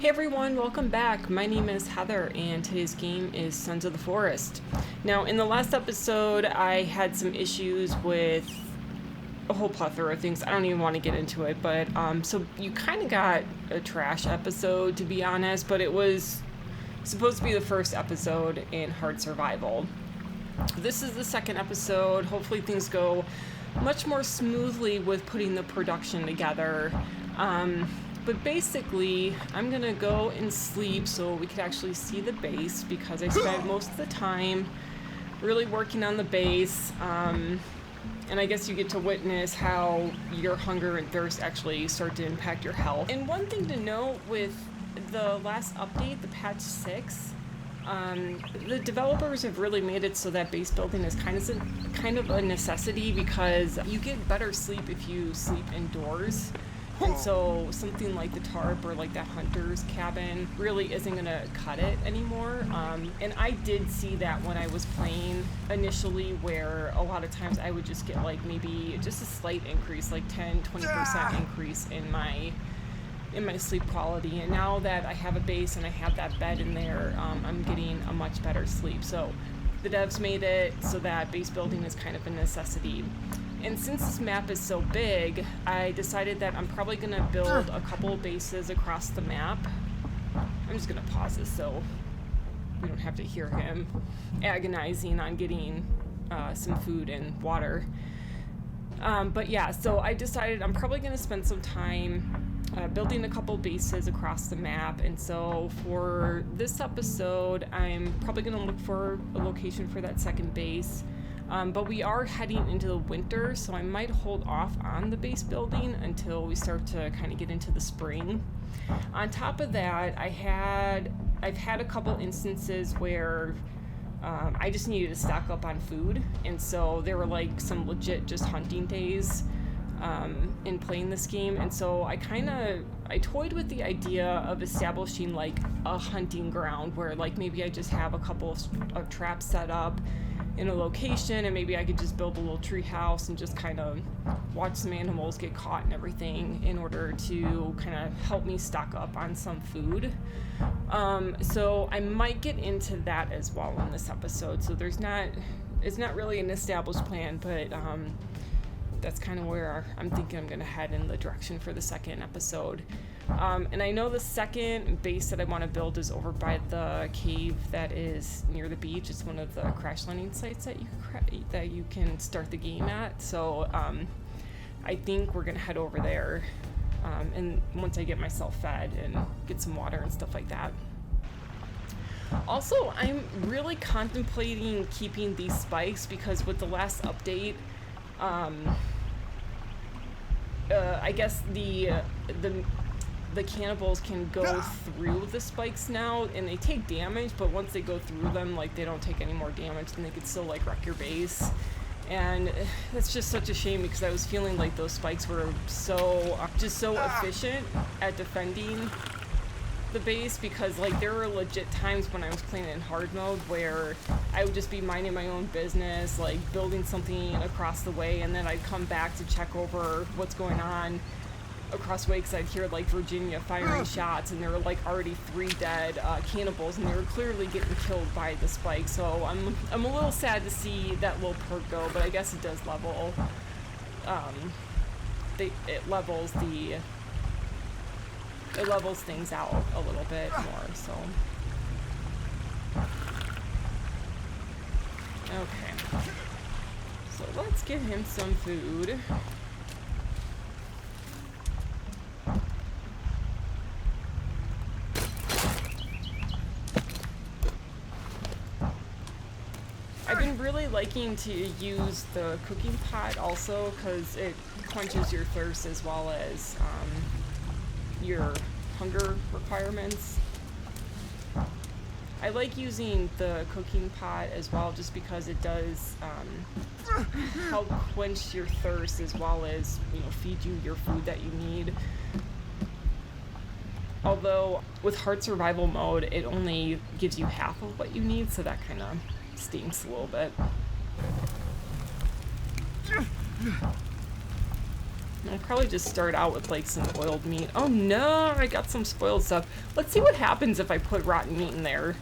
Hey everyone, welcome back. My name is Heather and today's game is Sons of the Forest. Now in the last episode I had some issues with a whole plethora of things. I don't even want to get into it, but so you kind of got a trash episode, to be honest, but it was supposed to be the first episode in Hard Survival. This is the second episode. Hopefully things go much more smoothly with putting the production together. But basically, I'm gonna go and sleep so we could actually see the base, because I spent most of the time really working on the base. And I guess you get to witness how your hunger and thirst actually start to impact your health. And one thing to note with the last update, the patch 6, the developers have really made it so that base building is kind of a necessity, because you get better sleep if you sleep indoors. And so something like the tarp or like that hunter's cabin really isn't going to cut it anymore. And I did see that when I was playing initially, where a lot of times I would just get like maybe just a slight increase, like 10-20% increase in my sleep quality. And now that I have a base and I have that bed in there, I'm getting a much better sleep. So the devs made it so that base building is kind of a necessity. And since this map is so big, I decided that I'm probably going to build a couple of bases across the map. I'm just going to pause this so we don't have to hear him agonizing on getting some food and water. But yeah, so I decided I'm probably going to spend some time building a couple bases across the map. And so for this episode, I'm probably going to look for a location for that second base. But we are heading into the winter, so I might hold off on the base building until we start to kind of get into the spring. On top of that, I've had a couple instances where I just needed to stock up on food, and so there were like some legit just hunting days in playing this game. And so I toyed with the idea of establishing like a hunting ground where like maybe I just have a couple of traps set up in a location, and maybe I could just build a little tree house and just kind of watch some animals get caught and everything in order to kind of help me stock up on some food. So I might get into that as well in this episode. So it's not really an established plan, but that's kind of where I'm thinking I'm going to head in the direction for the second episode. And I know the second base that I want to build is over by the cave that is near the beach. It's one of the crash landing sites that you can start the game at. So I think we're going to head over there, and once I get myself fed and get some water and stuff like that. Also, I'm really contemplating keeping these spikes, because with the last update, I guess the cannibals can go through the spikes now, and they take damage, but once they go through them, like, they don't take any more damage, and they could still like wreck your base. And that's just such a shame, because I was feeling like those spikes were so efficient at defending the base, because like there were legit times when I was playing in hard mode where I would just be minding my own business, like building something across the way, and then I'd come back to check over what's going on across the way, because I'd hear like Virginia firing shots, and there were like already 3 dead cannibals, and they were clearly getting killed by the spike. So I'm a little sad to see that little perk go, but I guess it does level it levels things out a little bit more. So okay, so let's give him some food. I've been really liking to use the cooking pot also, because it quenches your thirst as well as your hunger requirements. I like using the cooking pot as well, just because it does help quench your thirst as well as, feed you your food that you need. Although with hard survival mode, it only gives you half of what you need, so that kind of stinks a little bit. I'll probably just start out with like some boiled meat. Oh no, I got some spoiled stuff. Let's see what happens if I put rotten meat in there.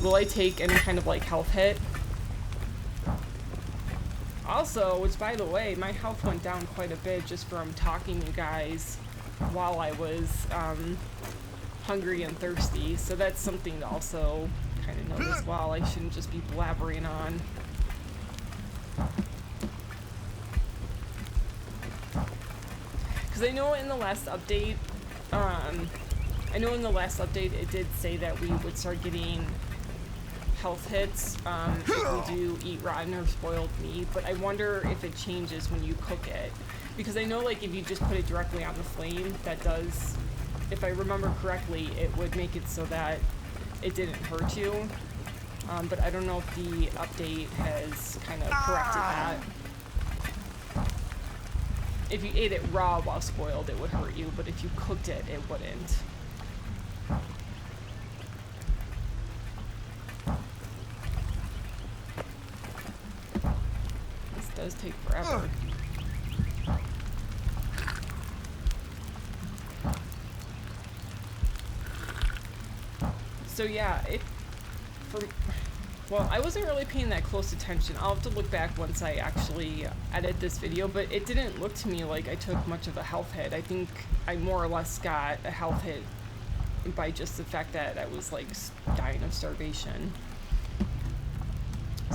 Will I take any kind of like health hit? Also, which by the way, my health went down quite a bit just from talking to you guys while I was hungry and thirsty. So that's something to also kind of note as well. I shouldn't just be blabbering on. Because I know in the last update, it did say that we would start getting health hits if we do eat rotten or spoiled meat, but I wonder if it changes when you cook it. Because I know like if you just put it directly on the flame, that does, if I remember correctly, it would make it so that it didn't hurt you. But I don't know if the update has kind of corrected that. If you ate it raw while spoiled, it would hurt you, but if you cooked it, it wouldn't. This does take forever. So yeah, well, I wasn't really paying that close attention. I'll have to look back once I actually edit this video, but it didn't look to me like I took much of a health hit. I think I more or less got a health hit by just the fact that I was like dying of starvation.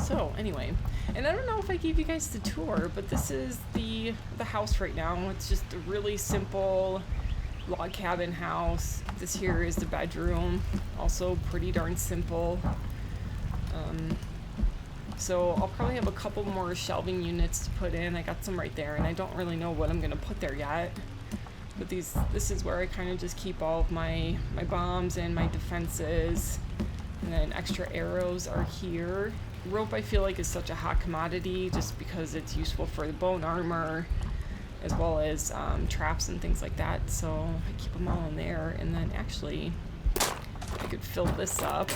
So anyway, and I don't know if I gave you guys the tour, but this is the house right now. It's just a really simple log cabin house. This here is the bedroom, also pretty darn simple. So I'll probably have a couple more shelving units to put in. I got some right there, and I don't really know what I'm gonna put there yet. But this is where I kind of just keep all of my bombs and my defenses, and then extra arrows are here. Rope I feel like is such a hot commodity just because it's useful for the bone armor as well as traps and things like that. So I keep them all in there, and then actually I could fill this up.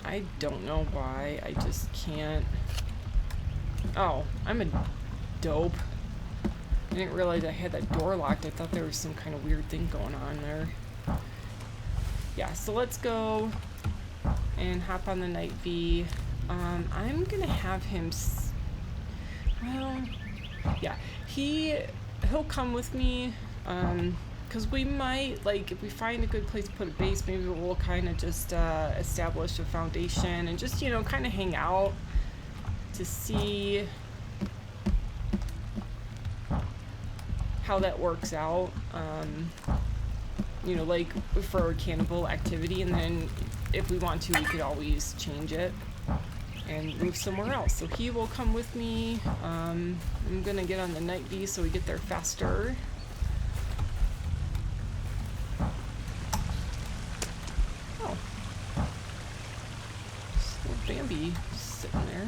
I don't know why, I just can't. Oh, I'm a dope. I didn't realize I had that door locked. I thought there was some kind of weird thing going on there. Yeah, so let's go and hop on the night V. I'm gonna have him, well, yeah, he'll come with me, because we might, like, if we find a good place to put a base, maybe we'll kind of just establish a foundation and just, you know, kind of hang out to see how that works out. You know, like for cannibal activity, and then if we want to, we could always change it and move somewhere else. So he will come with me. I'm gonna get on the night V so we get there faster. Oh, just little Bambi sitting there.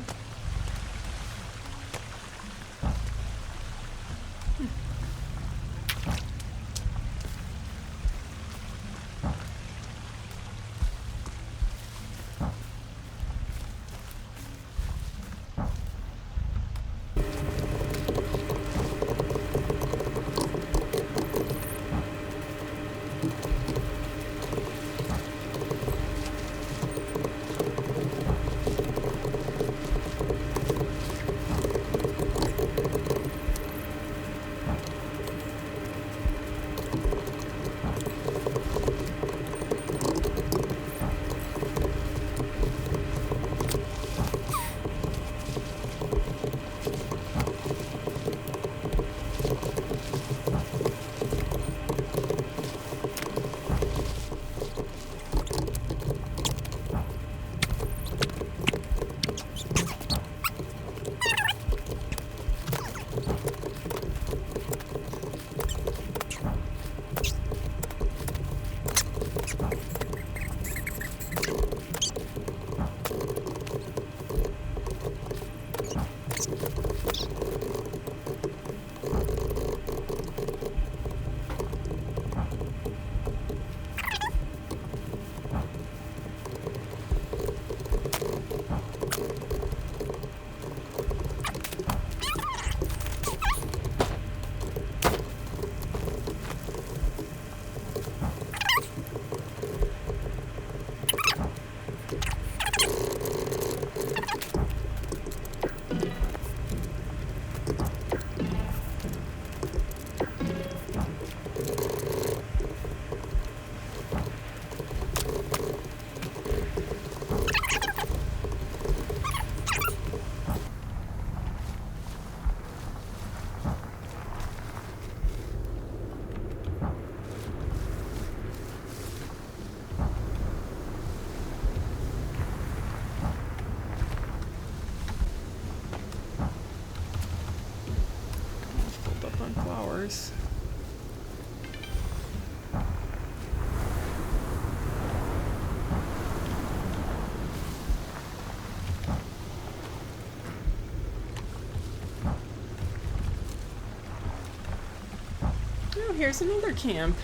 here's another camp.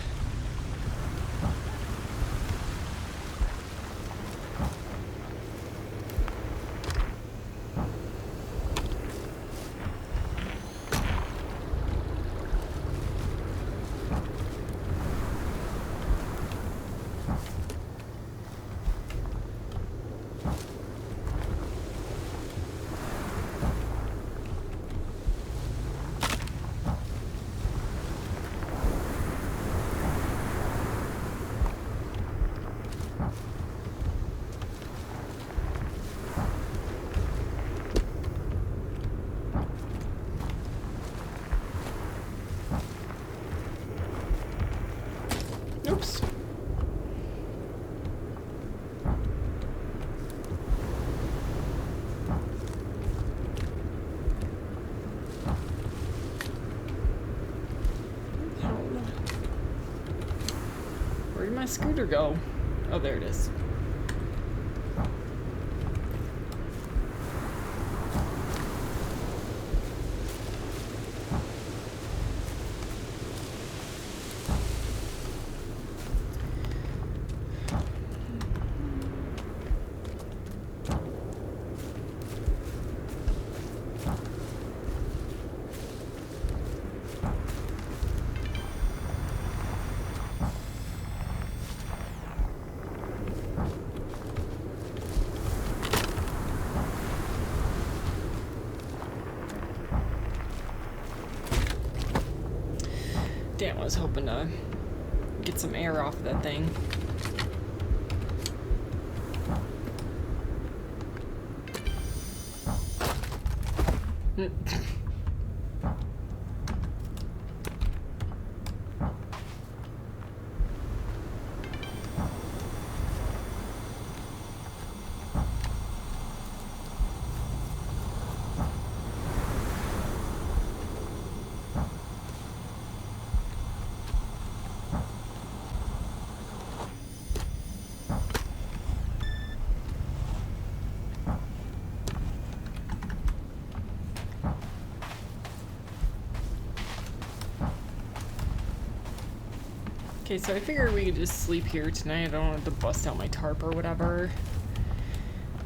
Oops. Where did my scooter go? Oh, there it is. Damn, I was hoping to get some air off of that thing. Okay, so I figured we could just sleep here tonight. I don't have to bust out my tarp or whatever.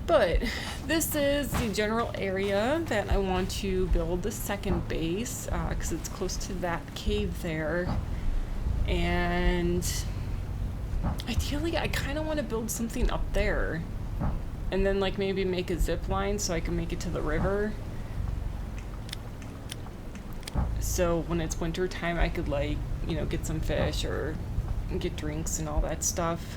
But this is the general area that I want to build the second base, because it's close to that cave there. And ideally, I kind of want to build something up there. And then like maybe make a zip line so I can make it to the river. So when it's winter time, I could like, you know, get some fish or get drinks and all that stuff.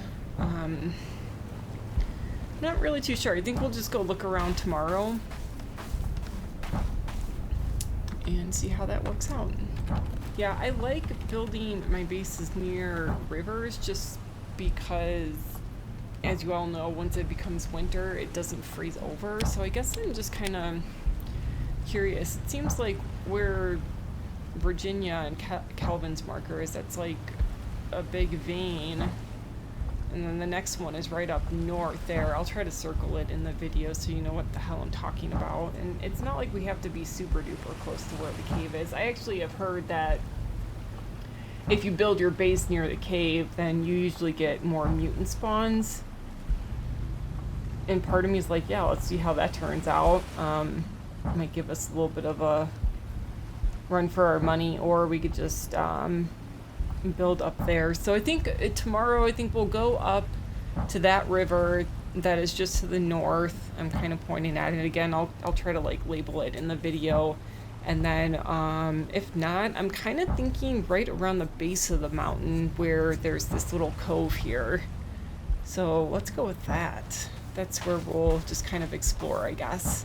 Not really too sure. I think we'll just go look around tomorrow and see how that works out. Yeah, I like building my bases near rivers just because, as you all know, once it becomes winter, it doesn't freeze over. So I guess I'm just kind of curious. It seems like where Virginia and Kelvin's marker is, that's like a big vein. And then the next one is right up north there. I'll try to circle it in the video so you know what the hell I'm talking about. And it's not like we have to be super duper close to where the cave is. I actually have heard that if you build your base near the cave, then you usually get more mutant spawns. And part of me is like, yeah, let's see how that turns out. Might give us a little bit of a run for our money, or we could just build up there. So I think tomorrow, I think we'll go up to that river that is just to the north. I'm kind of pointing at it again. I'll try to like label it in the video. And then if not, I'm kind of thinking right around the base of the mountain where there's this little cove here. So let's go with that. That's where we'll just kind of explore, I guess.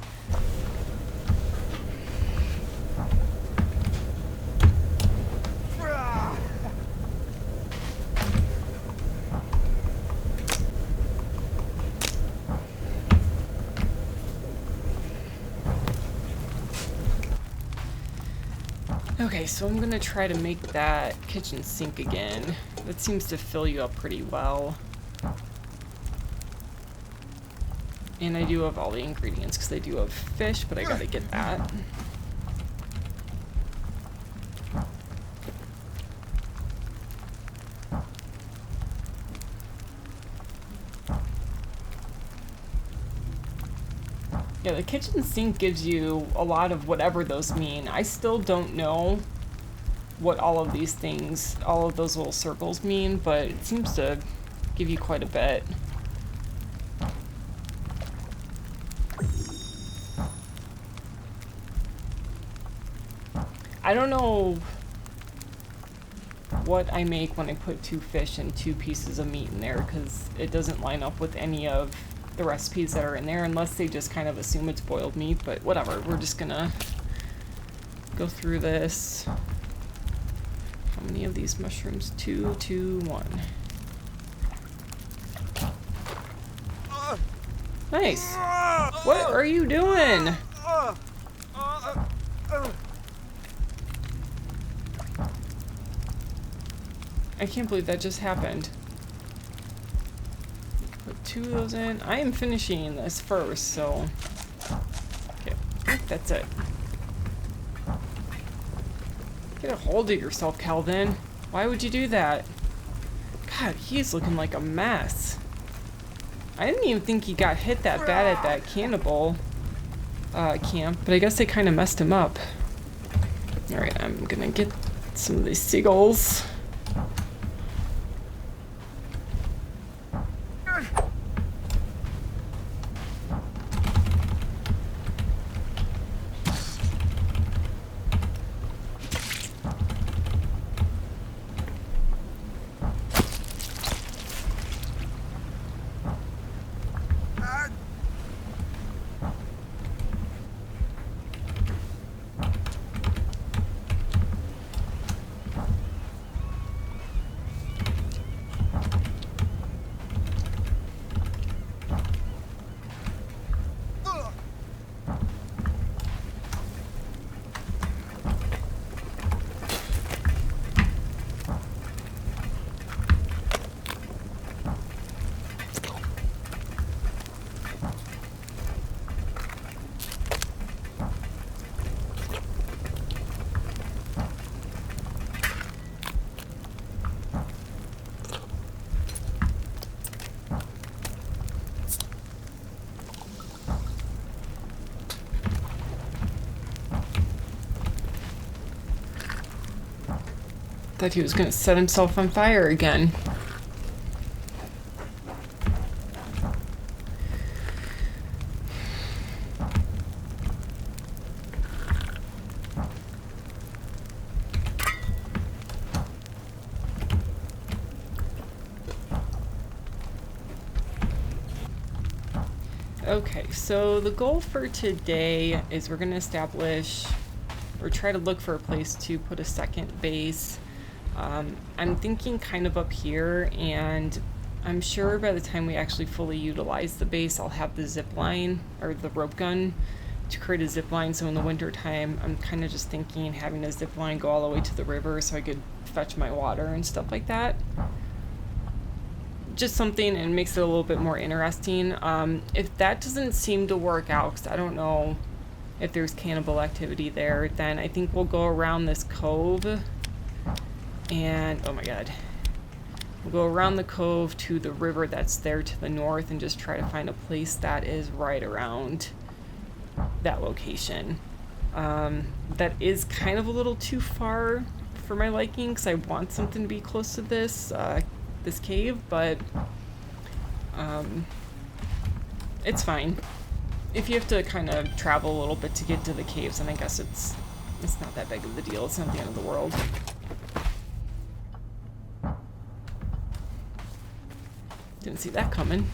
Okay, so I'm gonna try to make that kitchen sink again. That seems to fill you up pretty well. And I do have all the ingredients because I do have fish, but I gotta get that. Yeah, the kitchen sink gives you a lot of whatever those mean. I still don't know what all of these things, all of those little circles mean, but it seems to give you quite a bit. I don't know what I make when I put 2 fish and 2 pieces of meat in there, because it doesn't line up with any of the recipes that are in there, unless they just kind of assume it's boiled meat, but whatever. We're just gonna go through this. How many of these mushrooms? 2, 2, 1. Nice. What are you doing? I can't believe that just happened. Put 2 of those in. I am finishing this first, so... Okay, that's it. Get a hold of yourself, Kelvin. Why would you do that? God, he's looking like a mess. I didn't even think he got hit that bad at that cannibal camp, but I guess they kind of messed him up. Alright, I'm gonna get some of these seagulls. Thought he was gonna set himself on fire again. Okay, so the goal for today is we're gonna establish or try to look for a place to put a second base. I'm thinking kind of up here, and I'm sure by the time we actually fully utilize the base, I'll have the zip line or the rope gun to create a zip line. So in the winter time, I'm kind of just thinking having a zip line go all the way to the river so I could fetch my water and stuff like that. Just something, and makes it a little bit more interesting. If that doesn't seem to work out, because I don't know if there's cannibal activity there, then I think we'll go around this cove. And, oh my god, we'll go around the cove to the river that's there to the north and just try to find a place that is right around that location. That is kind of a little too far for my liking, because I want something to be close to this cave, but it's fine. If you have to kind of travel a little bit to get to the caves, then I guess it's not that big of a deal. It's not the end of the world. Didn't see that coming.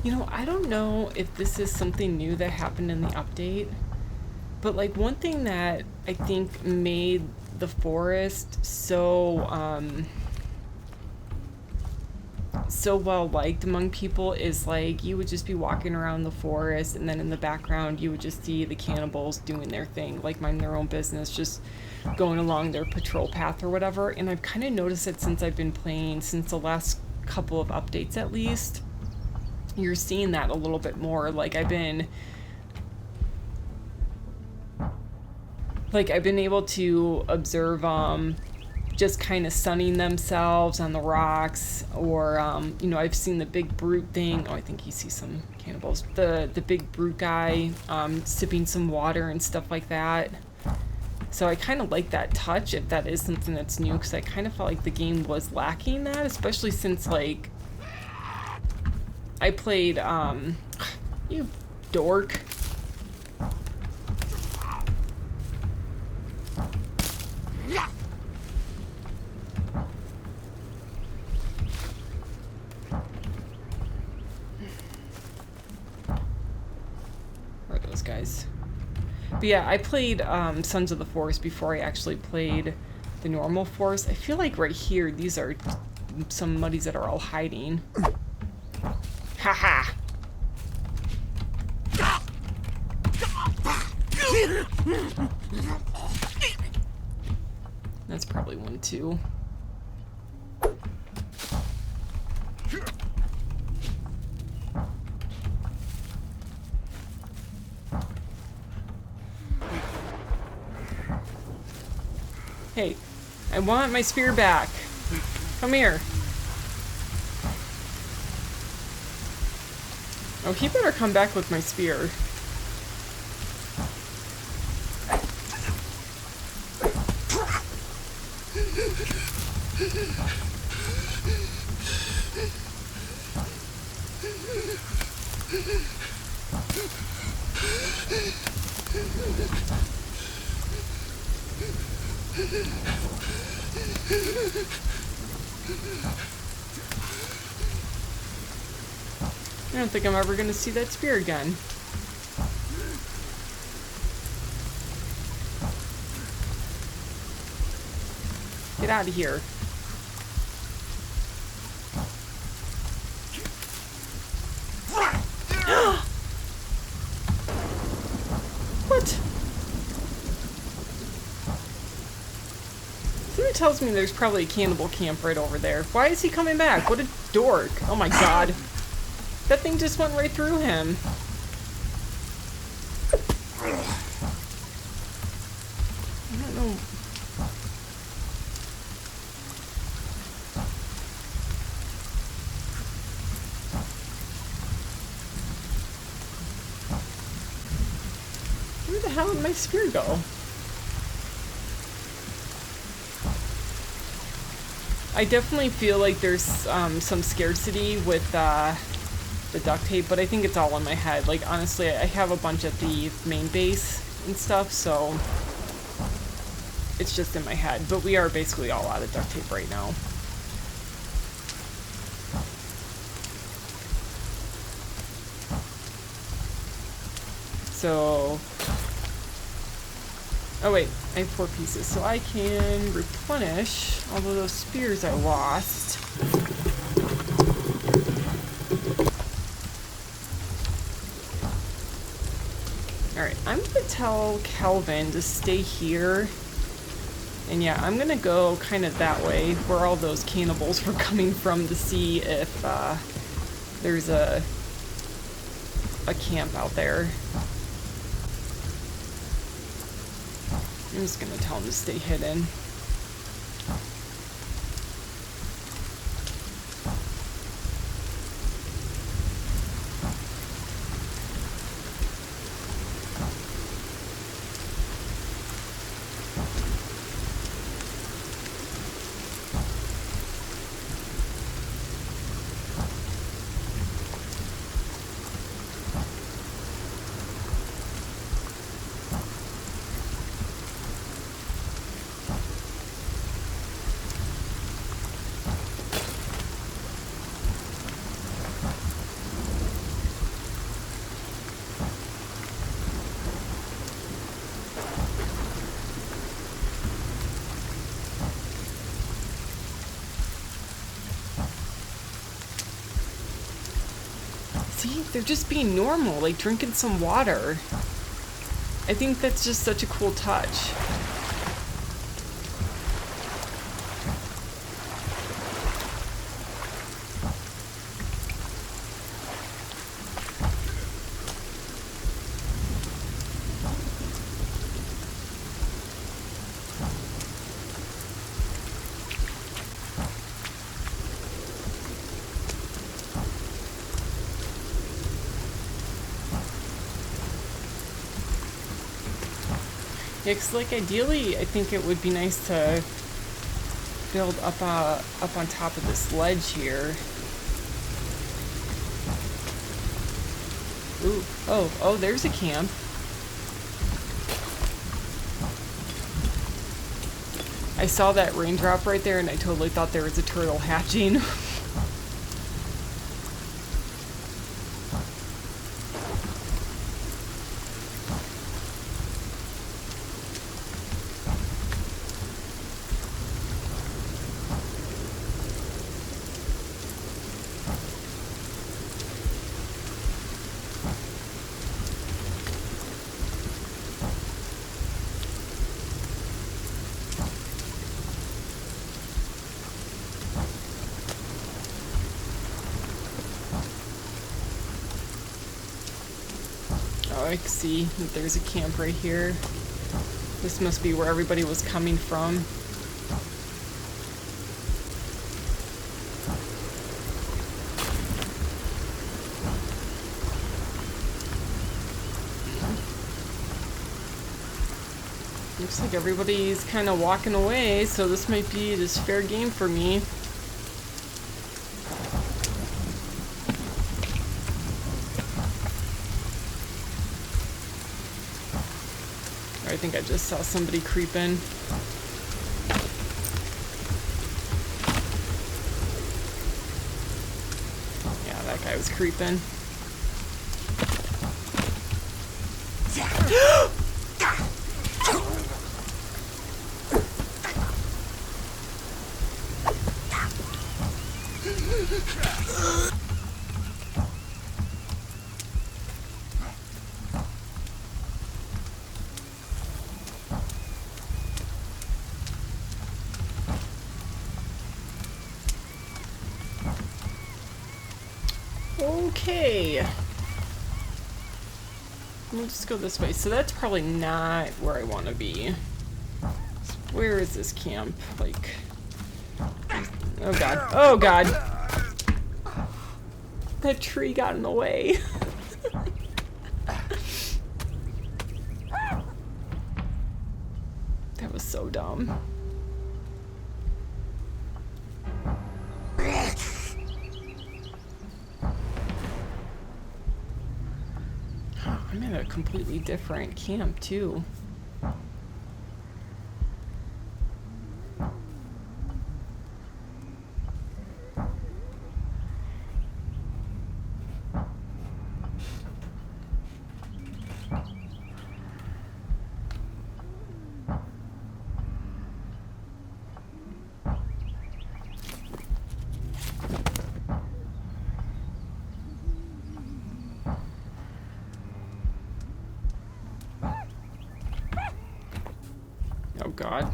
You know, I don't know if this is something new that happened in the update, but like one thing that I think made the forest so well liked among people is like you would just be walking around the forest and then in the background you would just see the cannibals doing their thing, like minding their own business, just going along their patrol path or whatever. And I've kind of noticed it since I've been playing, since the last couple of updates at least. You're seeing that a little bit more. Like I've been able to observe just kind of sunning themselves on the rocks, or I've seen the big brute thing. Oh, I think you see some cannibals. The big brute guy sipping some water and stuff like that. So I kind of like that touch, if that is something that's new, because I kind of felt like the game was lacking that, especially since like I played you dork. Guys. But yeah, I played Sons of the Forest before I actually played the normal forest. I feel like right here, these are some muddies that are all hiding. Haha! That's probably one too. Hey, I want my spear back. Come here. Oh, he better come back with my spear. I don't think I'm ever going to see that spear again. Get out of here. What? Somebody tells me there's probably a cannibal camp right over there. Why is he coming back? What a dork. Oh my god. That thing just went right through him. I don't know. Where the hell did my spear go? I definitely feel like there's some scarcity with the duct tape, but I think it's all in my head. Like, honestly, I have a bunch at the main base and stuff, so it's just in my head. But we are basically all out of duct tape right now. So, oh wait, I have 4 pieces, so I can replenish all of those spears I lost. Alright, I'm gonna tell Kelvin to stay here. And yeah, I'm gonna go kind of that way, where all those cannibals were coming from, to see if there's a camp out there. I'm just gonna tell him to stay hidden. See, they're just being normal, like drinking some water. I think that's just such a cool touch. Yeah, 'cause like ideally, I think it would be nice to build up on top of this ledge here. Ooh, oh, there's a camp. I saw that raindrop right there, and I totally thought there was a turtle hatching. Oh, I can see that there's a camp right here. This must be where everybody was coming from. Looks like everybody's kind of walking away, so this might be just fair game for me. I think I just saw somebody creeping. Yeah, that guy was creeping. Okay. We'll just go this way. So that's probably not where I want to be. Where is this camp? Like... Oh god. Oh god! That tree got in the way. That was so dumb. I'm at a completely different camp too. Oh god.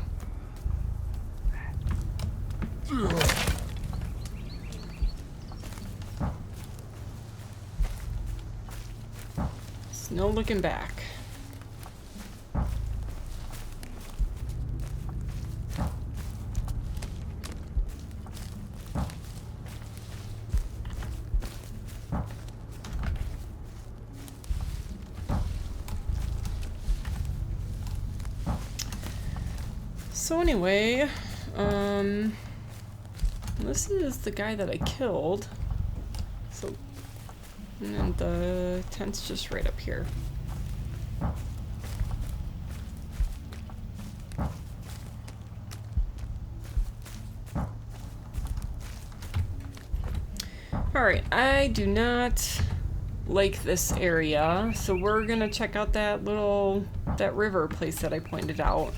There's no looking back. So anyway, this is the guy that I killed. So, and the tent's just right up here. Alright, I do not like this area, so we're gonna check out that river place that I pointed out.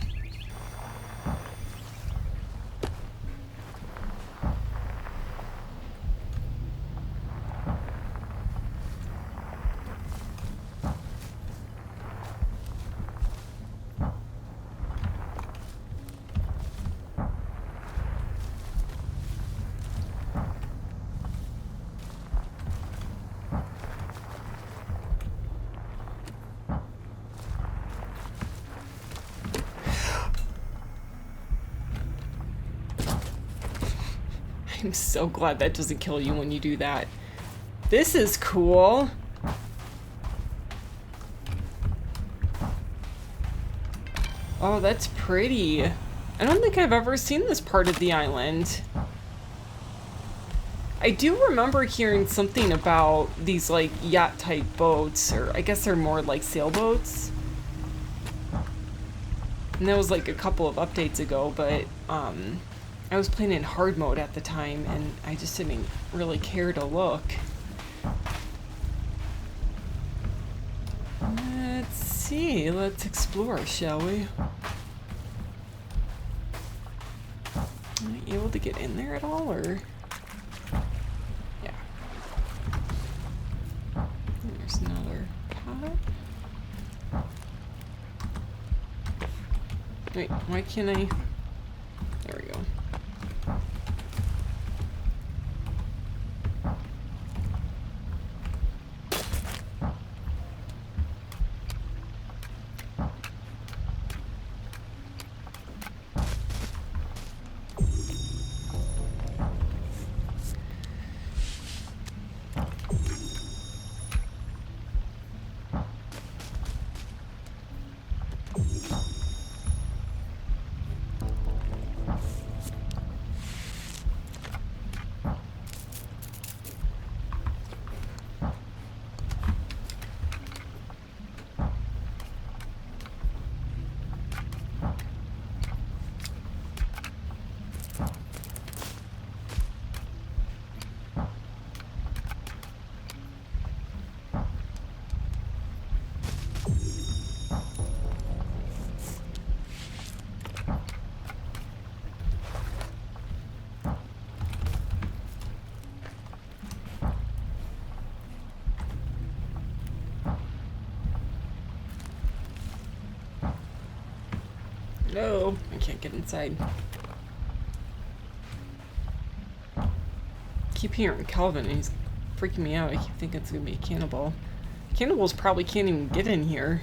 I'm so glad that doesn't kill you when you do that. This is cool. Oh, that's pretty. I don't think I've ever seen this part of the island. I do remember hearing something about these, like, yacht-type boats, or I guess they're more like sailboats. And that was, like, a couple of updates ago, but, I was playing in hard mode at the time, and I just didn't really care to look. Let's see. Let's explore, shall we? Am I able to get in there at all, or...? Yeah. There's another pot. Wait, why can't I... There we go. No, I can't get inside. Keep hearing Kelvin and he's freaking me out. I keep thinking it's gonna be a cannibal. Cannibals probably can't even get in here.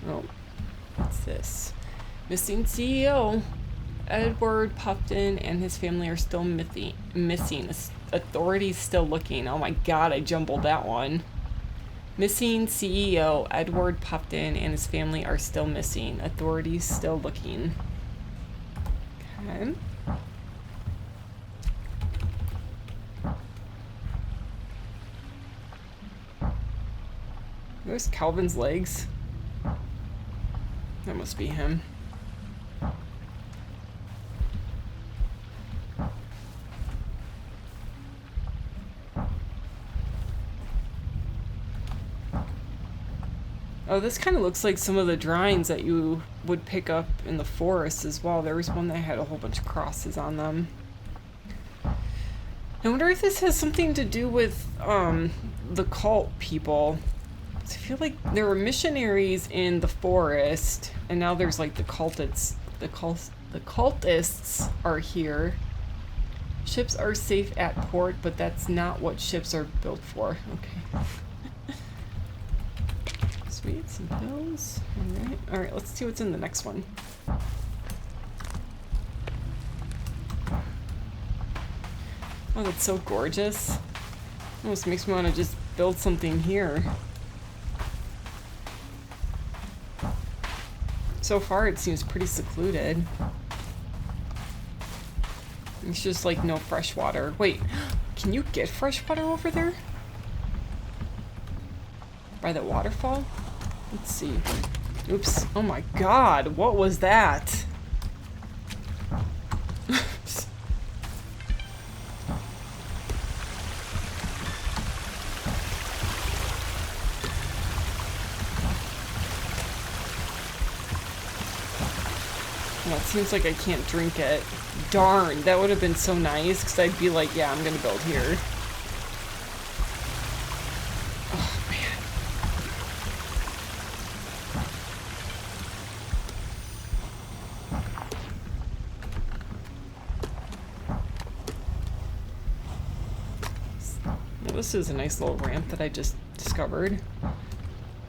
Oh, what's this? Missing CEO. Edward Puffton and his family are still missing. Authorities still looking. Oh my god, I jumbled that one. Missing CEO Edward Puffton and his family are still missing. Authorities still looking. Okay. There's Kelvin's legs. That must be him. Oh, this kind of looks like some of the drawings that you would pick up in the forest as well. There was one that had a whole bunch of crosses on them. I wonder if this has something to do with the cult people. I feel like there were missionaries in the forest, and now there's like the cultists. The cultists are here. Ships are safe at port, but that's not what ships are built for. Okay. Sweet, some pills. Alright, let's see what's in the next one. Oh, that's so gorgeous. Almost makes me want to just build something here. So far, it seems pretty secluded. It's just like no fresh water. Wait, can you get fresh water over there? By the waterfall? Let's see. Oops. Oh my god, what was that? Well, it seems like I can't drink it. Darn, that would have been so nice, because I'd be like, yeah, I'm gonna build here. This is a nice little ramp that I just discovered.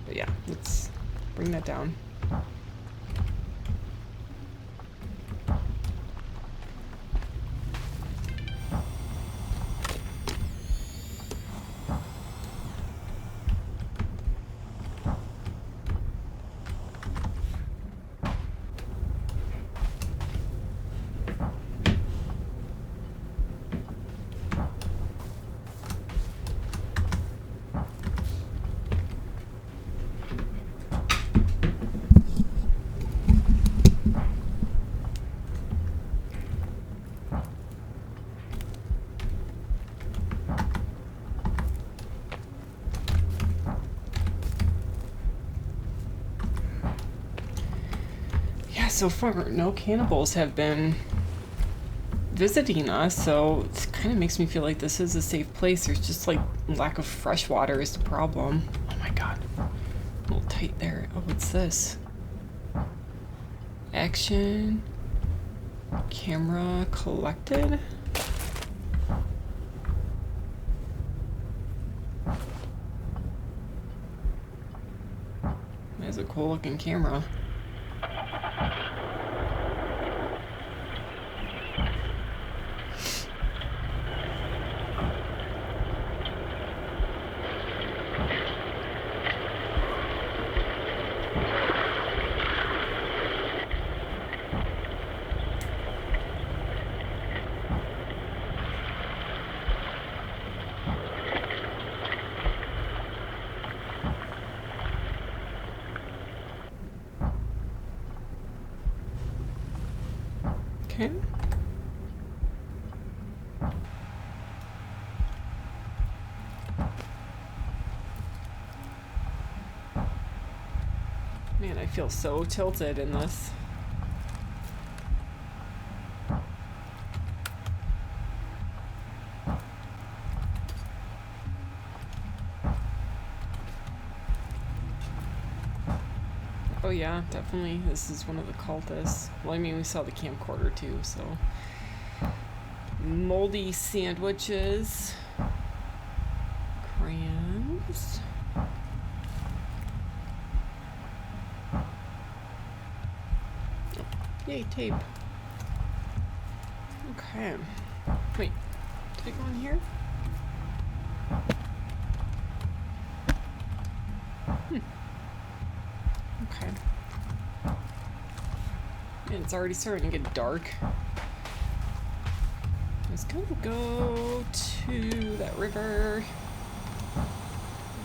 But yeah, let's bring that down. so far, no cannibals have been visiting us, so it kind of makes me feel like this is a safe place. There's just like lack of fresh water is the problem. Oh my god. A little tight there. Oh, what's this? Action. Camera collected. That's a cool looking camera. Okay. Man, I feel so tilted in this. Oh yeah, definitely. This is one of the cultists. Well, I mean, we saw the camcorder too, so. Moldy sandwiches. Crayons. Oh, yay, tape. Okay. Wait, did I go in here? Okay. And it's already starting to get dark. Let's gonna go to that river.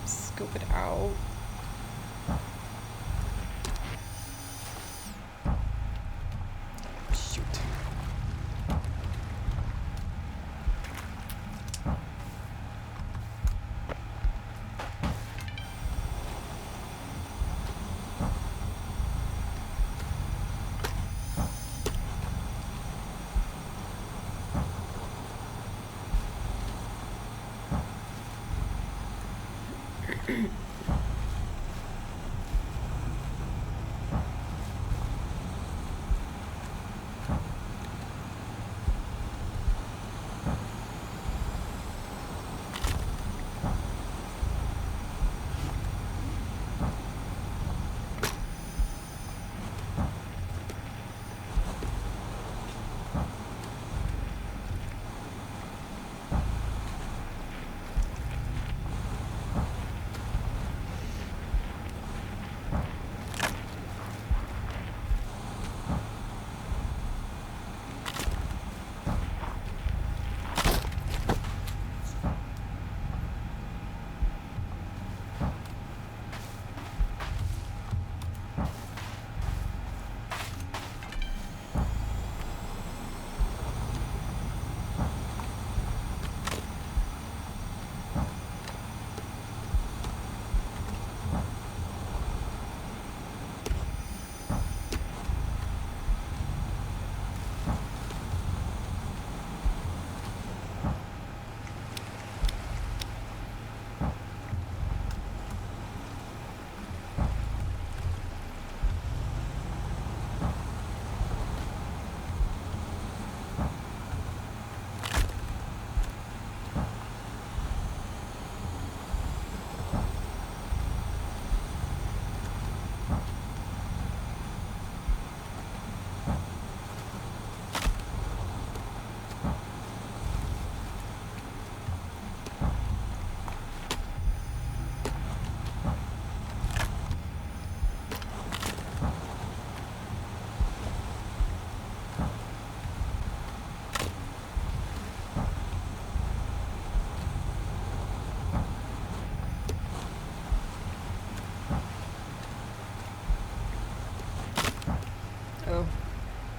Scope it out. Shoot.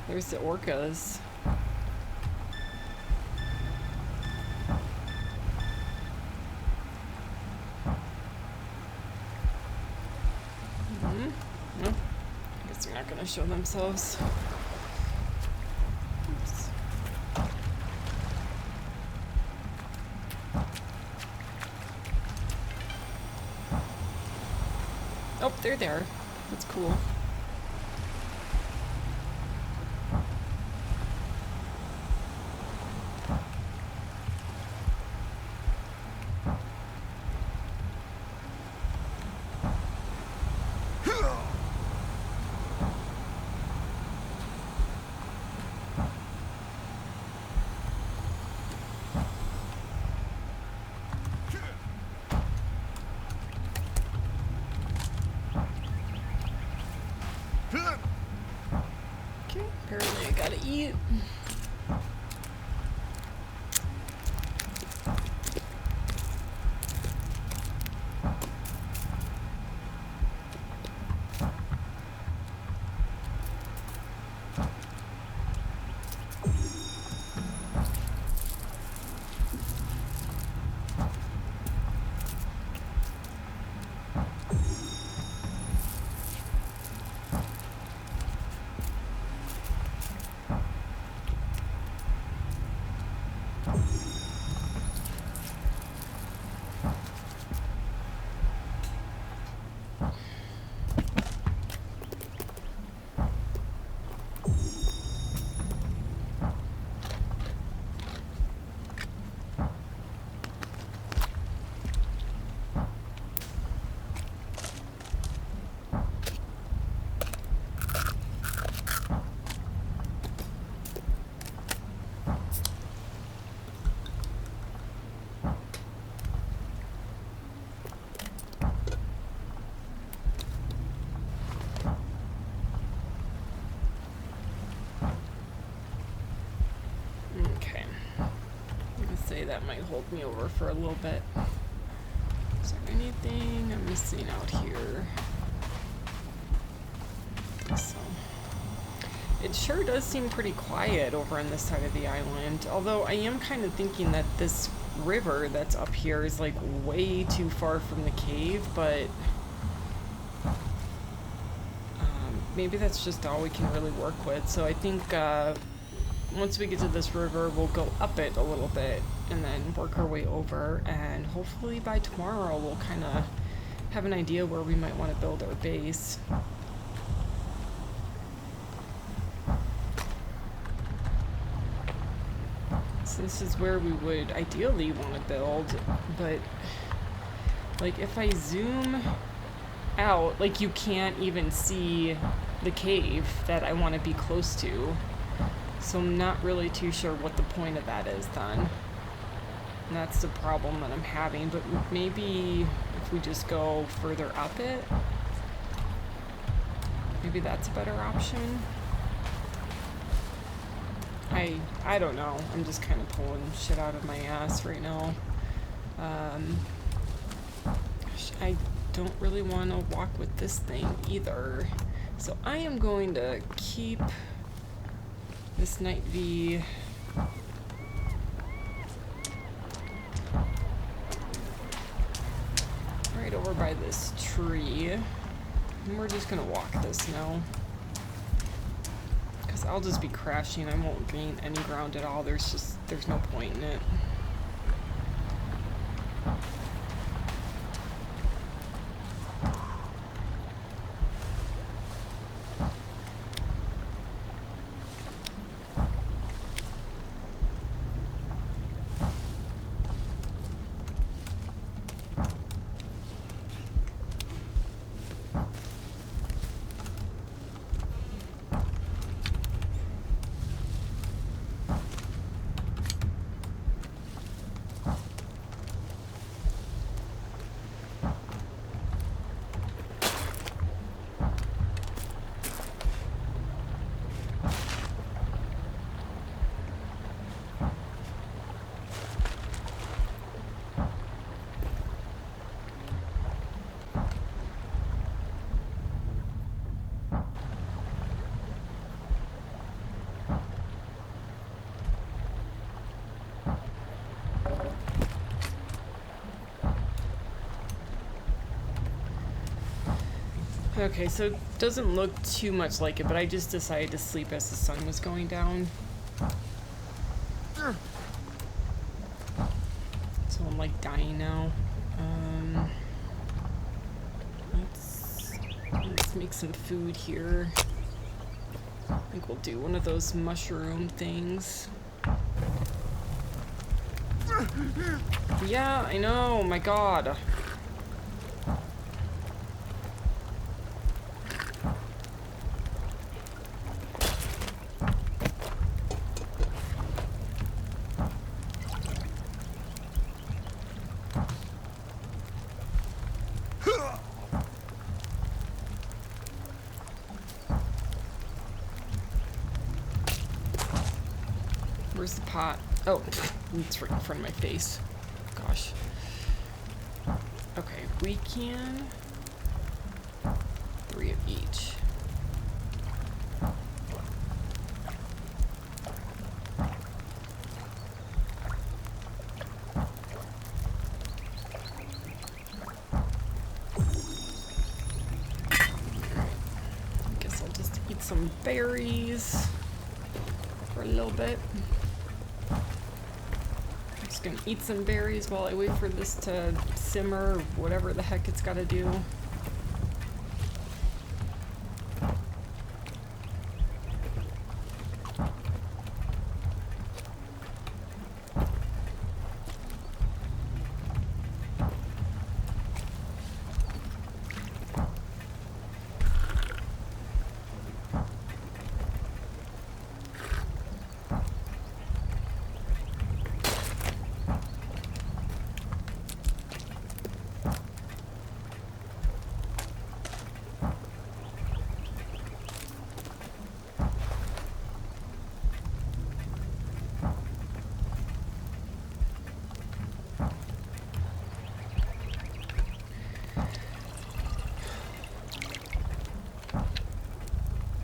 There's the orcas. Well, I guess they're not gonna show themselves. Oops. Oh, they're there. That's cool. Okay, apparently I gotta eat. Okay. I'm gonna say that might hold me over for a little bit. Is there anything I'm missing out here? So, it sure does seem pretty quiet over on this side of the island, although I am kind of thinking that this river that's up here is like way too far from the cave, but maybe that's just all we can really work with. So I think once we get to this river, we'll go up it a little bit and then work our way over, and hopefully by tomorrow we'll kind of have an idea where we might want to build our base. So this is where we would ideally want to build, but like if I zoom out, like you can't even see the cave that I want to be close to. So I'm not really too sure what the point of that is then. And that's the problem that I'm having, but maybe if we just go further up it, maybe that's a better option. I don't know. I'm just kind of pulling shit out of my ass right now. I don't really want to walk with this thing either. So I am going to keep this night V right over by this tree. And we're just gonna walk this now. Because I'll just be crashing. I won't gain any ground at all. There's no point in it. Okay, so it doesn't look too much like it, but I just decided to sleep as the sun was going down. So I'm like dying now. Let's make some food here. I think we'll do one of those mushroom things. Yeah, I know, my god. Where's the pot? Oh, it's right in front of my face. Gosh. Okay, we can... 3 of each. Guess I'll just eat some berries for a little bit. Just gonna eat some berries while I wait for this to simmer, or whatever the heck it's gotta do.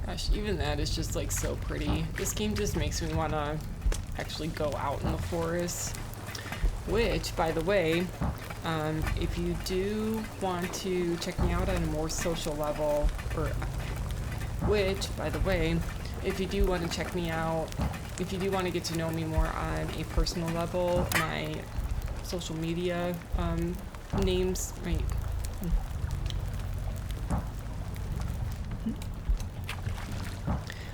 Gosh, even that is just like so pretty. This game just makes me want to actually go out in the forest. Which, by the way, if you do want to check me out on a more social level, which, by the way, if you do want to check me out, if you do want to get to know me more on a personal level, my social media names, right?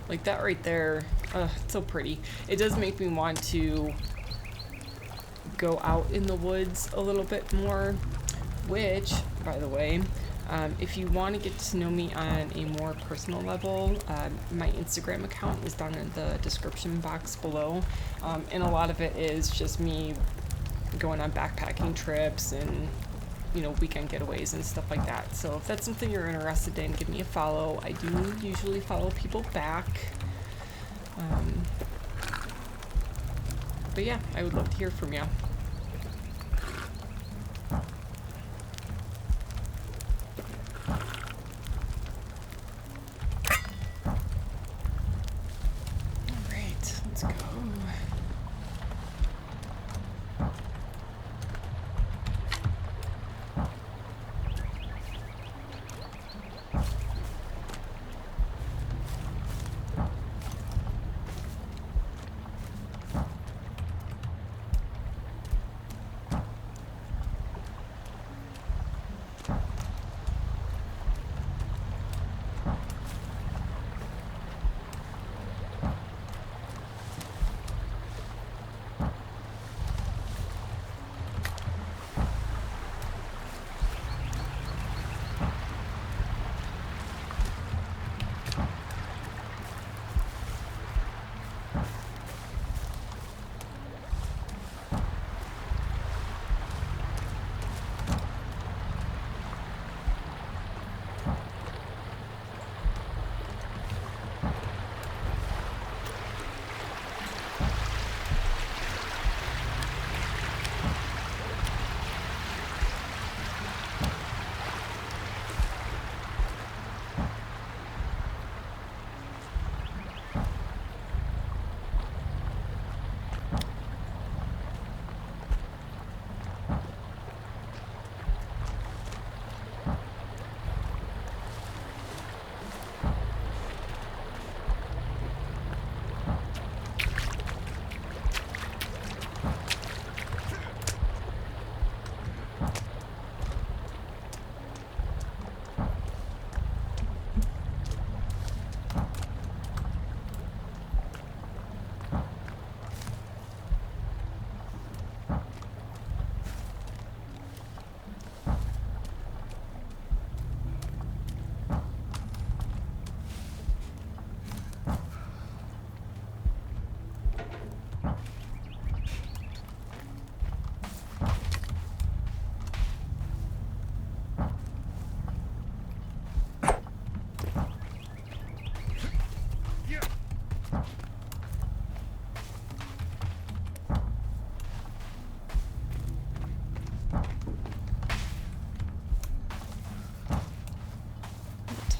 Like that right there, it's so pretty. It does make me want to go out in the woods a little bit more, which, by the way, if you want to get to know me on a more personal level, my Instagram account is down in the description box below, and a lot of it is just me going on backpacking trips and, you know, weekend getaways and stuff like that. So if that's something you're interested in, give me a follow. I do usually follow people back. But yeah, I would love to hear from you. Alright, let's go.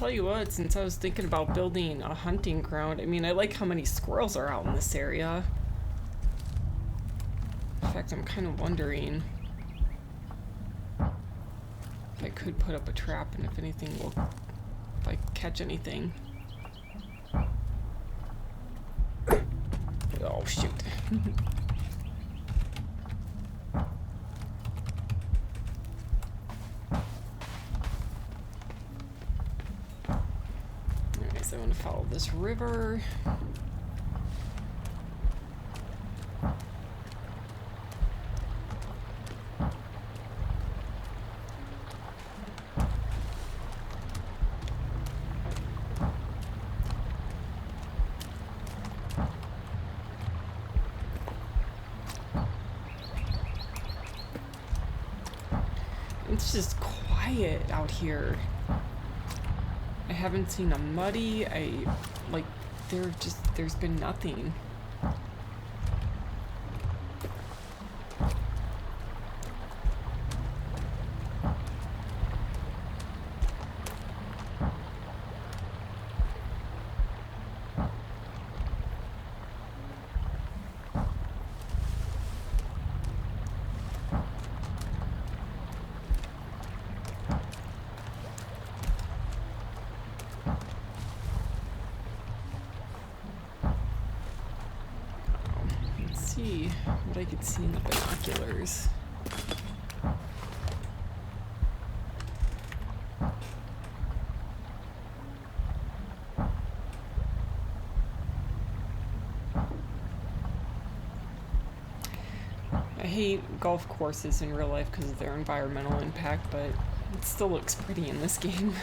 tell you what, since I was thinking about building a hunting ground, I mean, I like how many squirrels are out in this area. In fact, I'm kind of wondering if I could put up a trap and if anything will, if I catch anything. Oh, shoot. Alright, so I want to follow this river. It's just quiet out here. I haven't seen a muddy. There's been nothing. See what I could see in the binoculars. I hate golf courses in real life because of their environmental impact, but it still looks pretty in this game.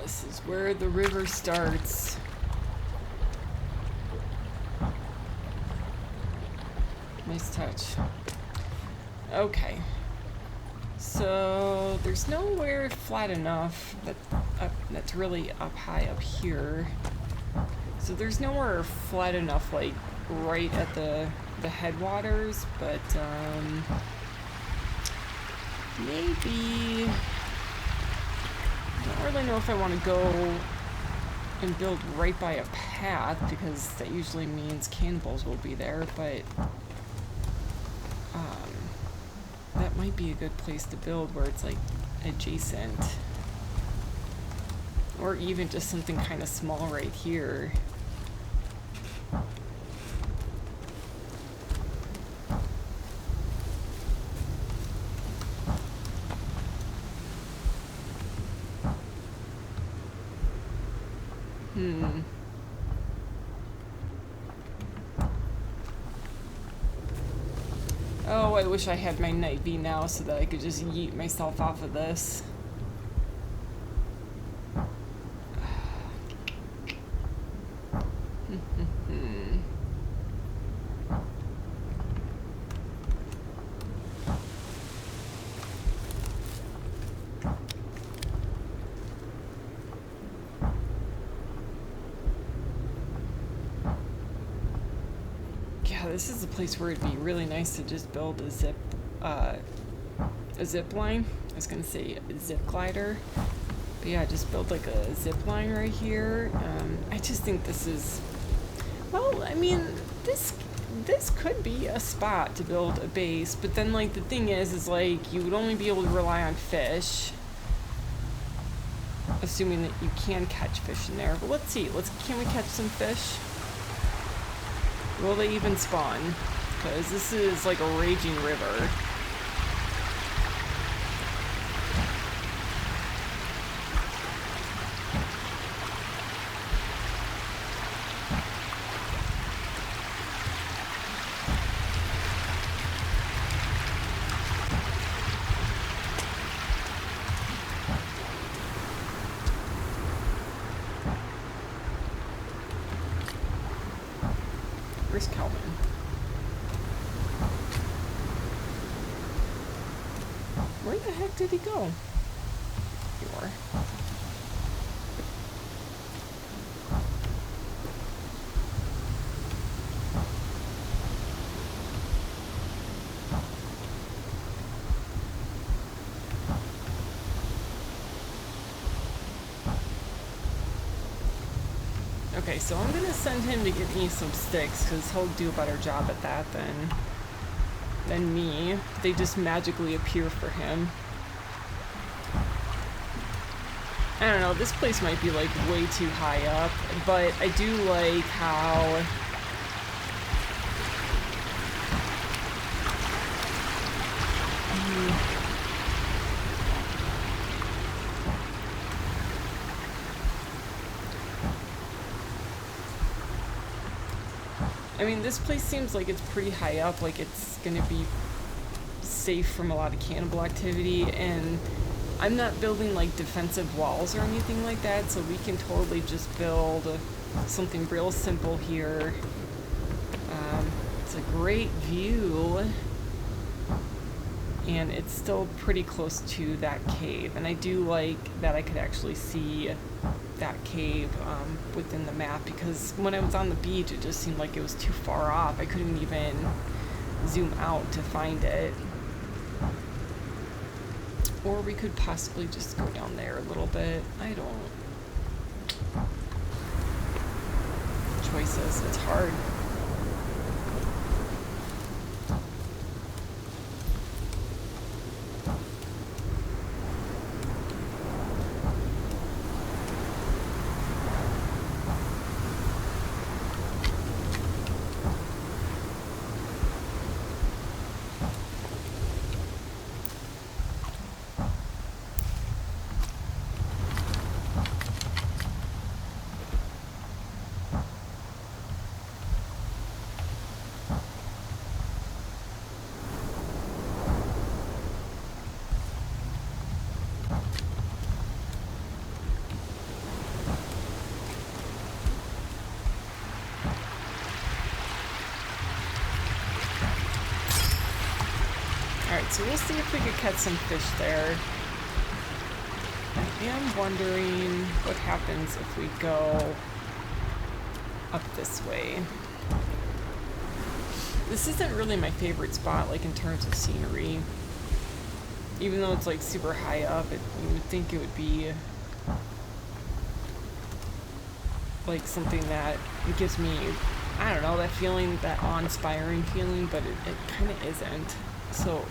This is where the river starts. Nice touch. Okay. So there's nowhere flat enough that's really up high up here. So there's nowhere flat enough like right at the headwaters, but maybe I don't really know if I want to go and build right by a path because that usually means cannibals will be there, but that might be a good place to build where it's like adjacent, or even just something kind of small right here. Oh, I wish I had my Night V now so that I could just yeet myself off of this. This is a place where it'd be really nice to just build a zip line. I was gonna say a zip glider, but yeah, just build like a zip line right here. I just think this is, well, I mean, this could be a spot to build a base, but then like the thing is like you would only be able to rely on fish. assuming that you can catch fish in there. But let's see. Can we catch some fish? Will they even spawn? Because this is like a raging river. Where's Kelvin? Where the heck did he go? Here you are. Okay, so I'm gonna send him to get me some sticks, because he'll do a better job at that than me. They just magically appear for him. I don't know, this place might be like way too high up, but I do like how I mean, this place seems like it's pretty high up, like it's gonna be safe from a lot of cannibal activity, and I'm not building like defensive walls or anything like that, so we can totally just build something real simple here. It's a great view, and it's still pretty close to that cave, and I do like that I could actually see that cave within the map, because when I was on the beach it just seemed like it was too far off. I couldn't even zoom out to find it. Or we could possibly just go down there a little bit. I don't... Choices, it's hard. Alright, so we'll see if we could catch some fish there. I am wondering what happens if we go up this way. This isn't really my favorite spot, like in terms of scenery. Even though it's like super high up, you would think it would be like something that gives me, I don't know, that feeling, that awe-inspiring feeling, but it kind of isn't. So,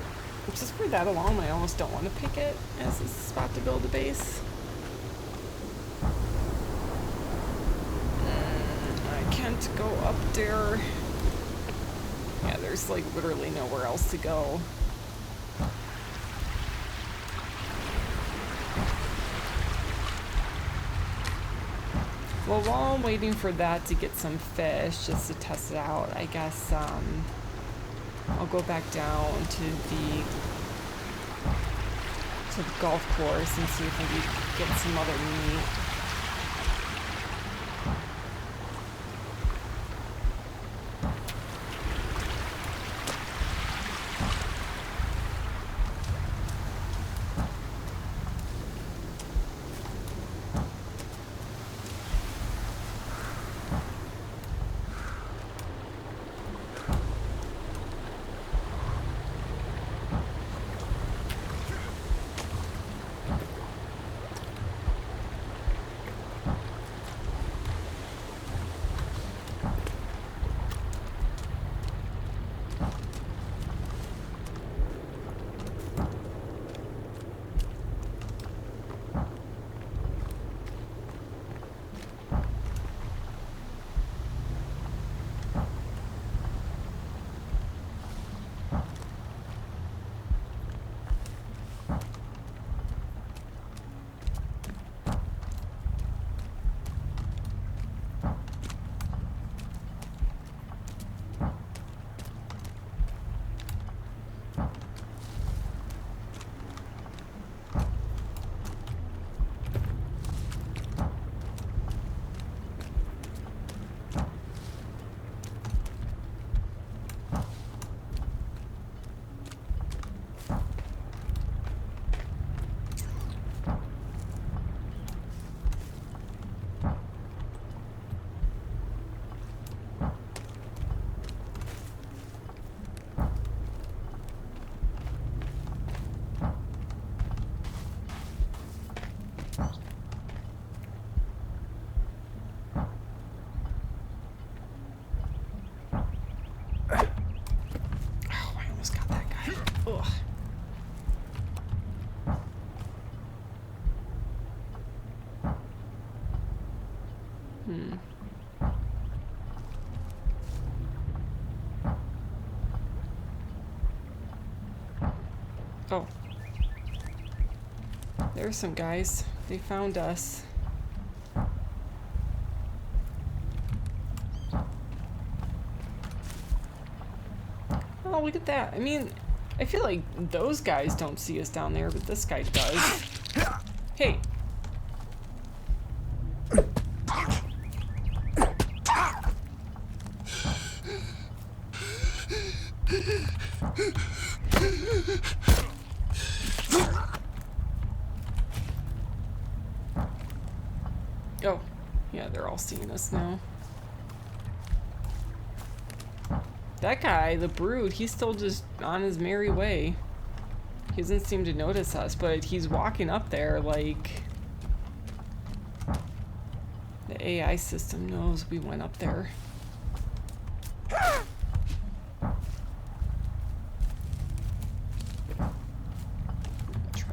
just for that alone, I almost don't want to pick it as a spot to build a base. I can't go up there. Yeah, there's like literally nowhere else to go. Well, while I'm waiting for that to get some fish, just to test it out, I guess, I'll go back down to the golf course and see if maybe get some other meat. Oh. There's some guys. They found us. Oh, look at that. I mean, I feel like those guys don't see us down there, but this guy does. Hey. Oh, yeah, they're all seeing us now. That guy, the Brood, he's still just on his merry way. He doesn't seem to notice us, but he's walking up there like... The AI system knows we went up there. Try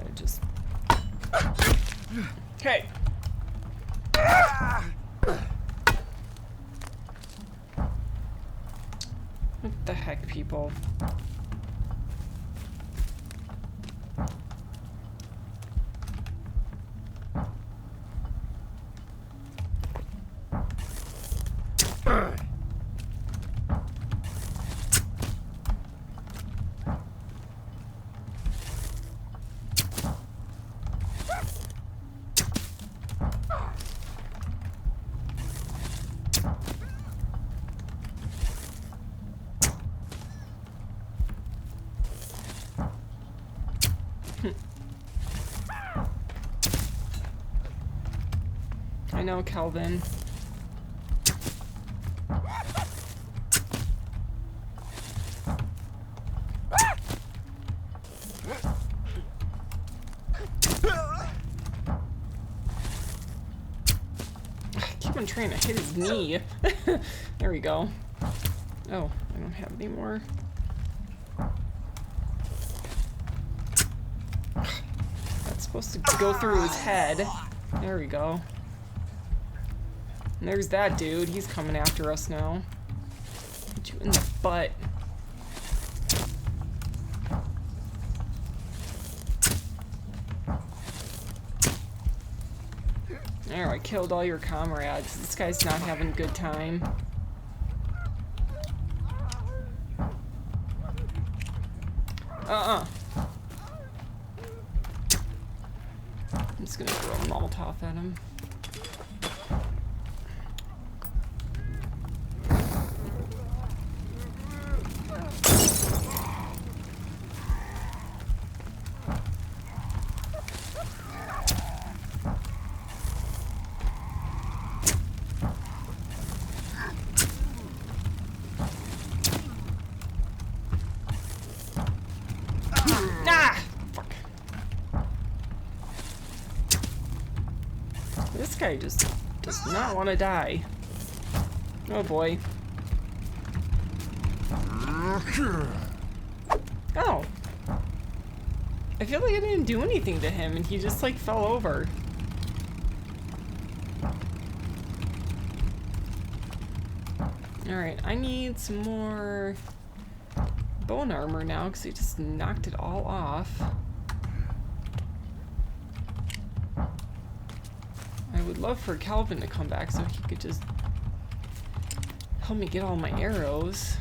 to just... Okay. What the heck, people? I know, Kelvin. I keep on trying to hit his knee. There we go. Oh, I don't have any more. That's supposed to go through his head. There we go. And there's that dude. He's coming after us now. Hit you in the butt. There, I killed all your comrades. This guy's not having a good time. I'm just gonna throw a Molotov at him. This guy just does not want to die. Oh boy. Oh. I feel like I didn't do anything to him and he just like fell over. Alright, I need some more bone armor now because he just knocked it all off. I would love for Kelvin to come back so he could just help me get all my arrows.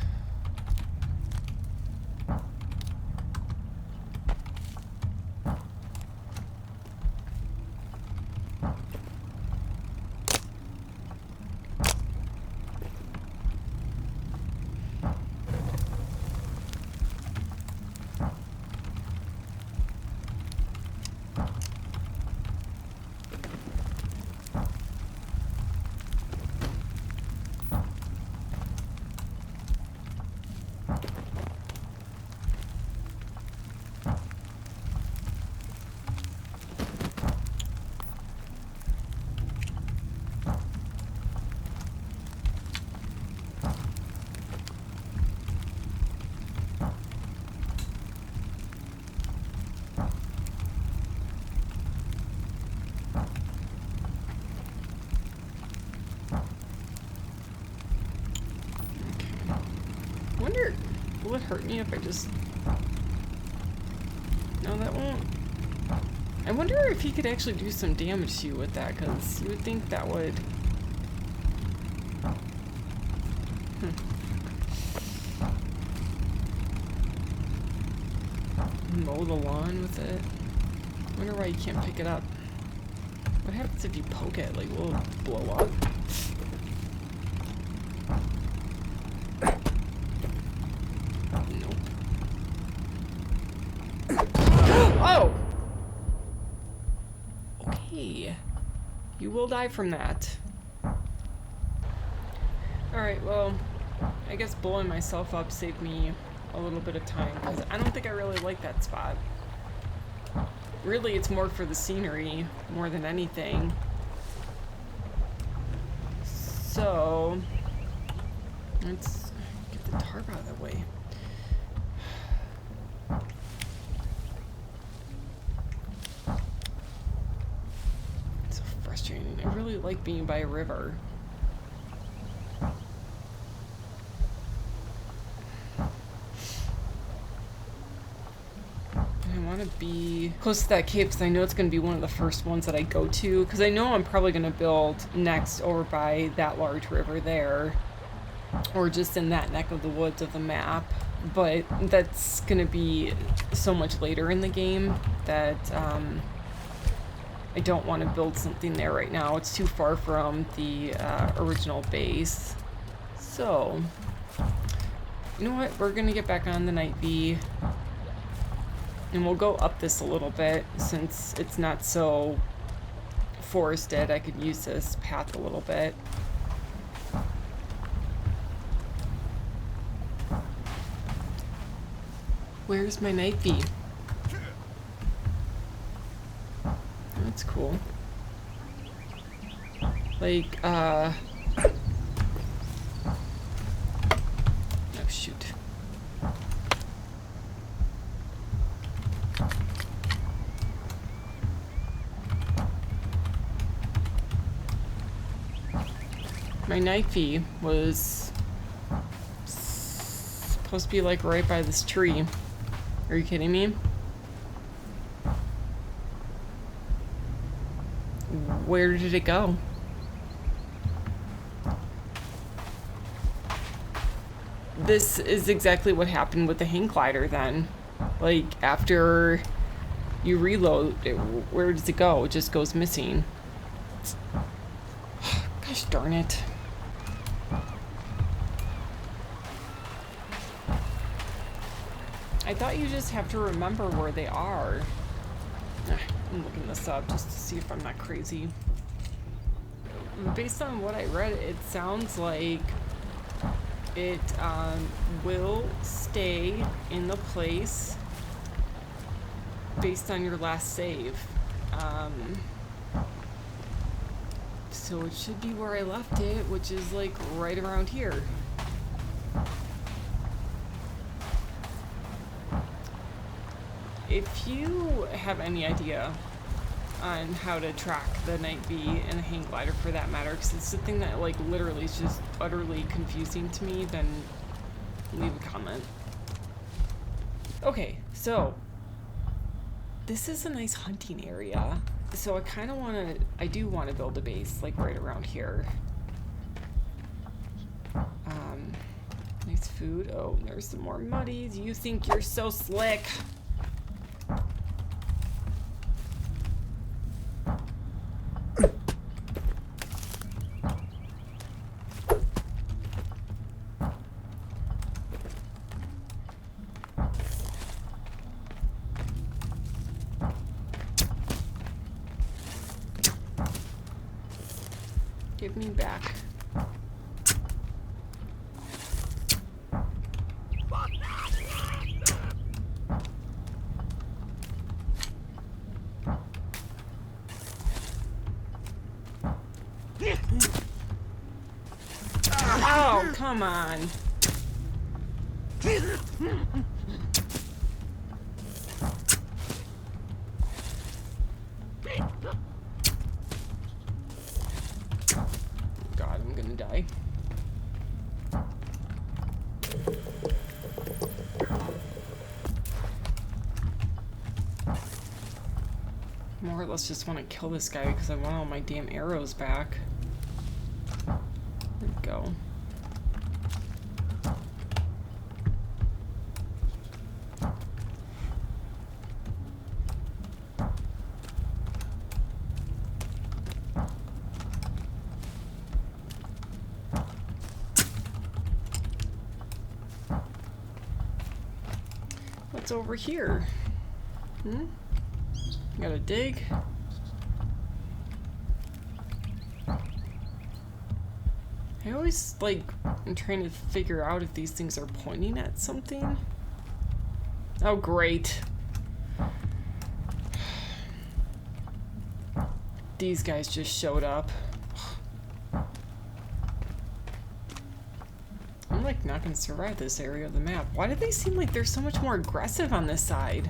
Will it hurt me if I just... No, that won't. I wonder if he could actually do some damage to you with that, because you would think that would... Mow the lawn with it. I wonder why you can't pick it up. What happens if you poke it? Like, will it blow up? Nope. Oh! Okay. You will die from that. Alright, well, I guess blowing myself up saved me a little bit of time, because I don't think I really like that spot. Really, it's more for the scenery, more than anything. So, let's get the tarp out of the way. It's so frustrating. I really like being by a river. To be close to that cave because I know it's going to be one of the first ones that I go to, because I know I'm probably going to build next over by that large river there, or just in that neck of the woods of the map, but that's going to be so much later in the game that I don't want to build something there right now. It's too far from the original base. So you know what, we're going to get back on the night V. And we'll go up this a little bit, since it's not so forested. I could use this path a little bit. Where's my night V? That's cool. Like, oh shoot. My knifey was supposed to be like right by this tree. Are you kidding me? Where did it go? This is exactly what happened with the hang glider then. Like, after you reload it, where does it go? It just goes missing. Gosh darn it. I thought you just have to remember where they are. I'm looking this up just to see if I'm not crazy. Based on what I read, it sounds like it will stay in the place based on your last save. So it should be where I left it, which is like right around here. If you have any idea on how to track the night V and the hang glider for that matter, because it's the thing that like literally is just utterly confusing to me, then leave a comment. Okay, so this is a nice hunting area. So I do want to build a base like right around here. Nice food. Oh, there's some more muddies. You think you're so slick. Give me back. Oh, come on. God, I'm gonna die. more or less just want to kill this guy because I want all my damn arrows back. There we go. What's over here? Gotta dig. I always, like, I'm trying to figure out if these things are pointing at something. Oh, great. These guys just showed up. I'm, like, not gonna survive this area of the map. Why do they seem like they're so much more aggressive on this side?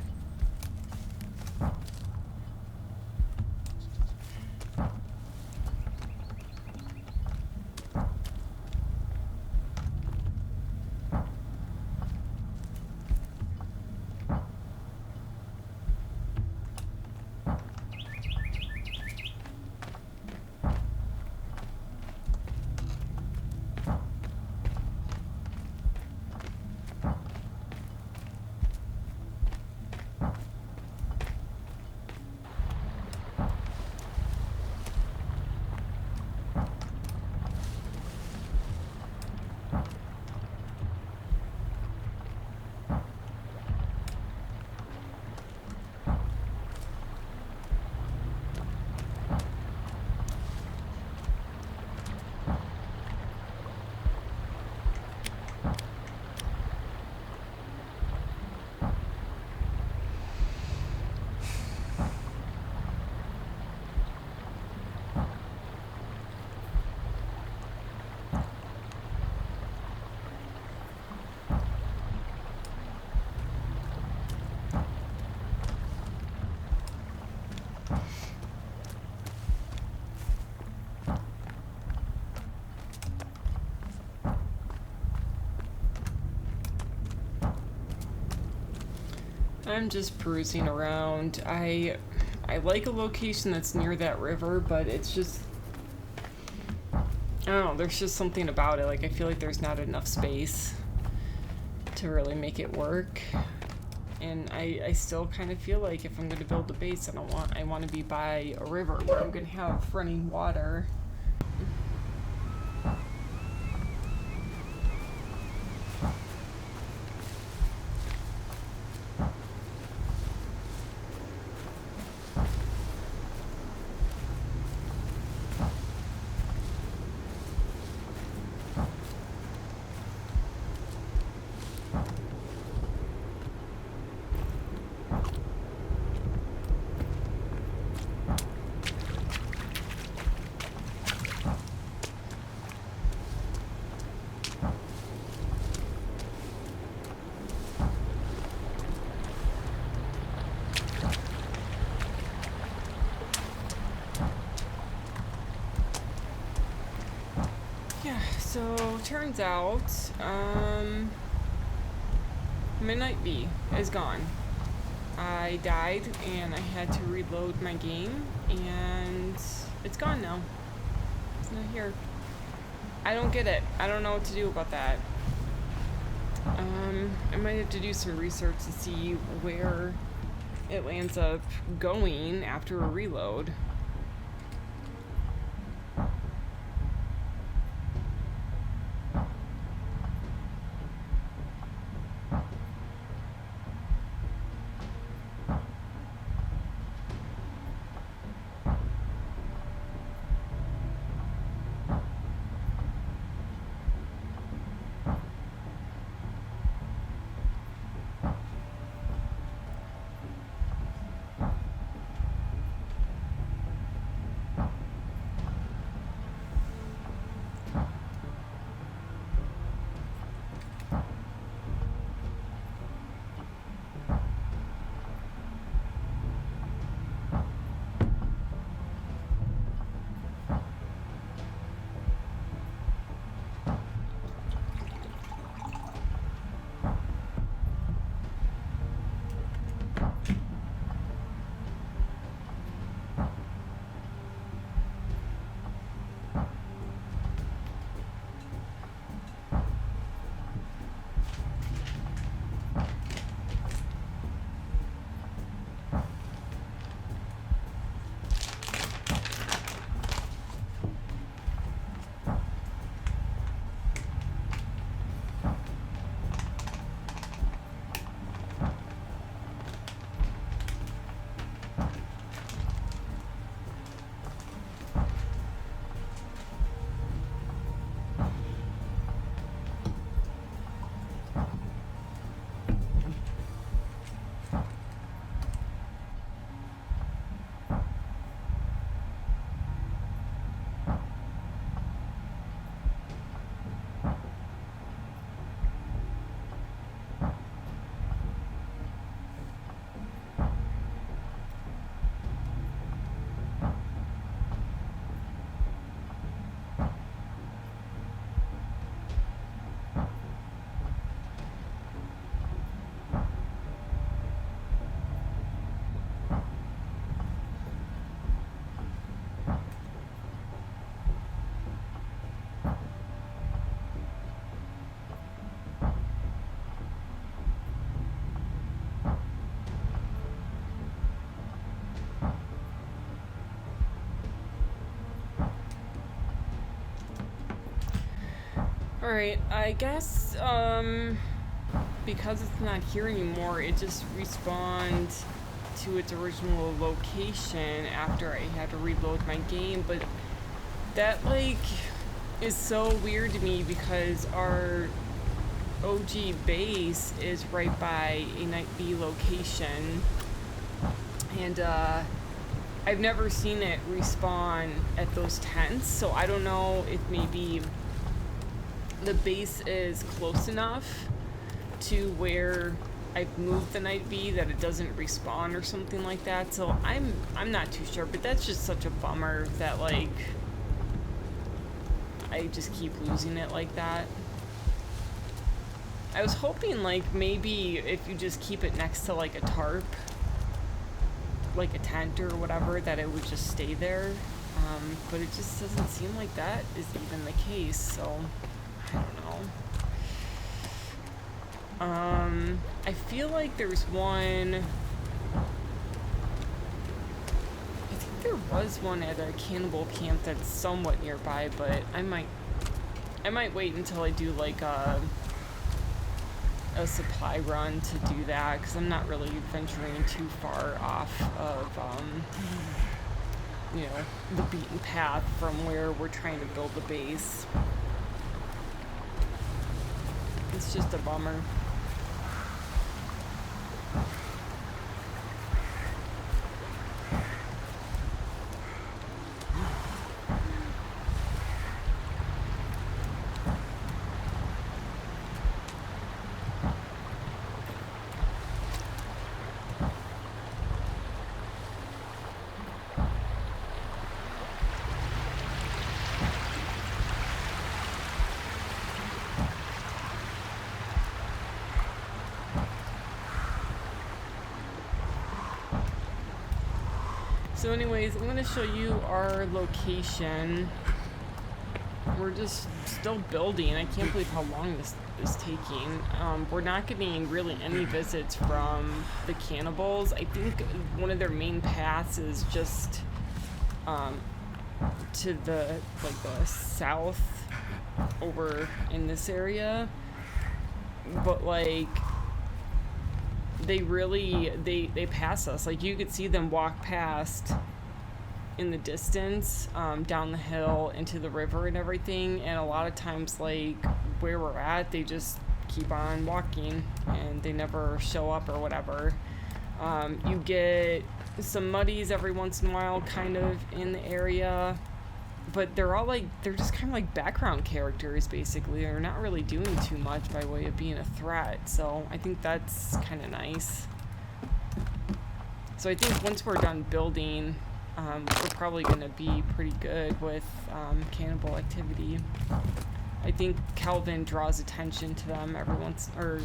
I'm just perusing around. I like a location that's near that river, but it's just, I don't know, there's just something about it. Like, I feel like there's not enough space to really make it work. And I still kind of feel like if I'm going to build a base, I want to be by a river where I'm going to have running water. So, turns out, Midnight Bee is gone. I died and I had to reload my game, and it's gone now. It's not here. I don't get it. I don't know what to do about that. I might have to do some research to see where it lands up going after a reload. Alright, I guess, because it's not here anymore, it just respawned to its original location after I had to reload my game, but that, like, is so weird to me because our OG base is right by a Night B location, and, I've never seen it respawn at those tents, so I don't know if maybe the base is close enough to where I've moved the Night B that it doesn't respawn or something like that. So I'm not too sure, but that's just such a bummer that, like, I just keep losing it like that. I was hoping, like, maybe if you just keep it next to, like, a tarp, like a tent or whatever, that it would just stay there. But it just doesn't seem like that is even the case, so I don't know. I feel like there's one, I think there was one at a cannibal camp that's somewhat nearby, but I might wait until I do like a supply run to do that, because I'm not really venturing too far off of, you know, the beaten path from where we're trying to build the base. It's just a bummer. So anyways, I'm going to show you our location. We're just still building. I can't believe how long this is taking. We're not getting really any visits from the cannibals. I think one of their main paths is just to the south over in this area. But like they pass us. Like, you could see them walk past in the distance, down the hill into the river and everything, and a lot of times, like, where we're at, they just keep on walking and they never show up or whatever. You get some muddies every once in a while kind of in the area, but they're just kind of like background characters, basically. They're not really doing too much by way of being a threat, so I think that's kind of nice. So I think once we're done building, we're probably going to be pretty good with cannibal activity. I think Kelvin draws attention to them every once, or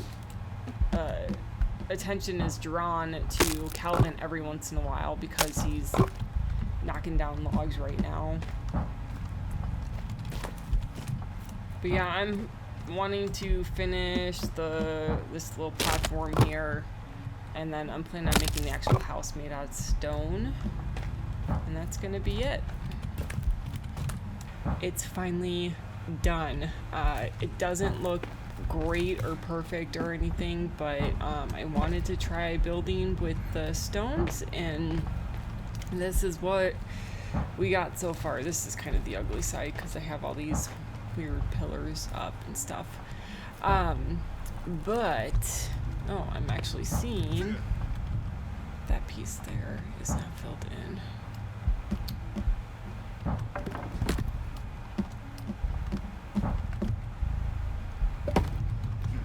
attention is drawn to Kelvin every once in a while because he's knocking down logs right now. But yeah, I'm wanting to finish this little platform here, and then I'm planning on making the actual house made out of stone, and that's gonna be it. It's finally done. It doesn't look great or perfect or anything, but I wanted to try building with the stones, and this is what we got so far. This is kind of the ugly side because I have all these weird pillars up and stuff. But I'm actually seeing that piece there is not filled in.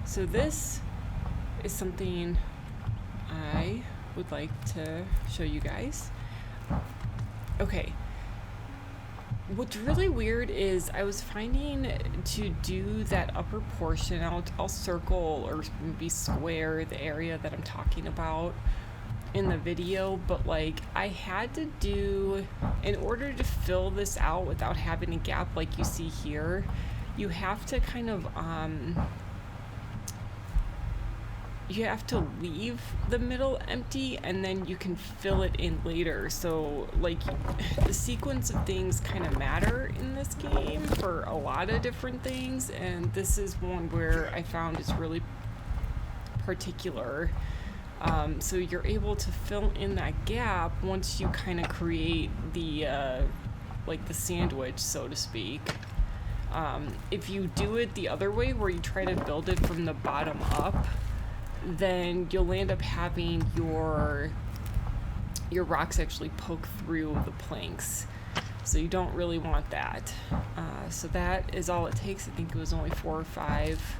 So this is something I would like to show you guys. Okay. What's really weird is I was finding to do that upper portion, I'll circle or maybe square the area that I'm talking about in the video, but like I had to do, in order to fill this out without having a gap like you see here, you have to kind of you have to leave the middle empty and then you can fill it in later. So like the sequence of things kind of matter in this game for a lot of different things, and this is one where I found it's really particular. So you're able to fill in that gap once you kind of create the like the sandwich, so to speak. If you do it the other way, where you try to build it from the bottom up, then you'll end up having your rocks actually poke through the planks. So you don't really want that. So that is all it takes. I think it was only 4 or 5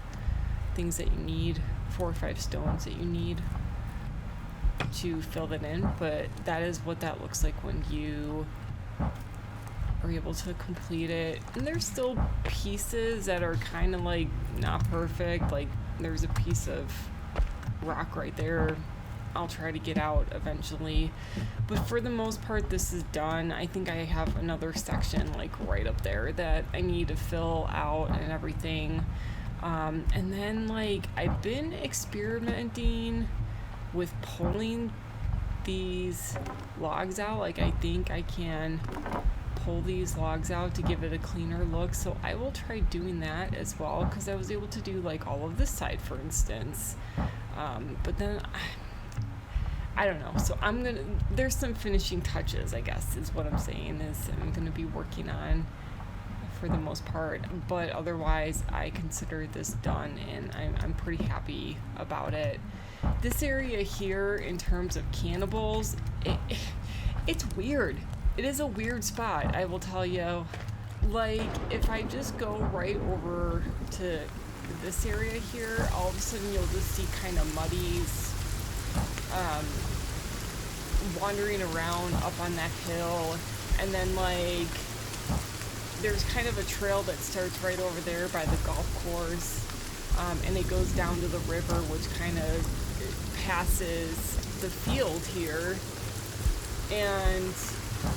things that you need, 4 or 5 stones that you need to fill that in. But that is what that looks like when you are able to complete it. And there's still pieces that are kind of like not perfect. Like there's a piece of rock right there I'll try to get out eventually, but for the most part this is done. I think I have another section like right up there that I need to fill out and everything, and then like I've been experimenting with pulling these logs out. Like I think I can pull these logs out to give it a cleaner look, so I will try doing that as well, because I was able to do like all of this side, for instance. But then I don't know, so there's some finishing touches, I guess is what I'm saying, is I'm gonna be working on for the most part, but otherwise I consider this done, and I'm pretty happy about it. This area here, in terms of cannibals, it's weird. It is a weird spot, I will tell you. Like, if I just go right over to this area here, all of a sudden you'll just see kind of muddies wandering around up on that hill, and then like there's kind of a trail that starts right over there by the golf course, and it goes down to the river, which kind of passes the field here, and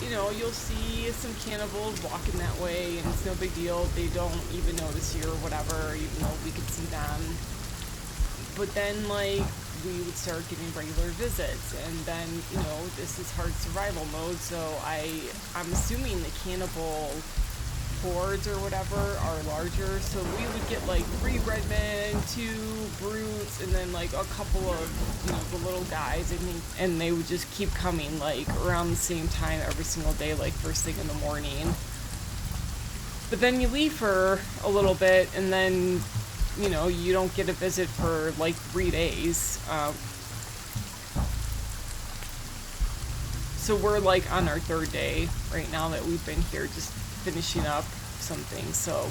you know, you'll see some cannibals walking that way, and it's no big deal. They don't even notice you or whatever, even though we could see them. But then, like, we would start getting regular visits, and then, you know, this is hard survival mode, so I'm assuming the cannibal hordes or whatever are larger, so we would get like 3 red men, 2 brutes, and then like a couple of, you know, the little guys, and they would just keep coming like around the same time every single day, like first thing in the morning. But then you leave for a little bit, and then, you know, you don't get a visit for like 3 days. So we're like on our 3rd day right now that we've been here, just finishing up something. So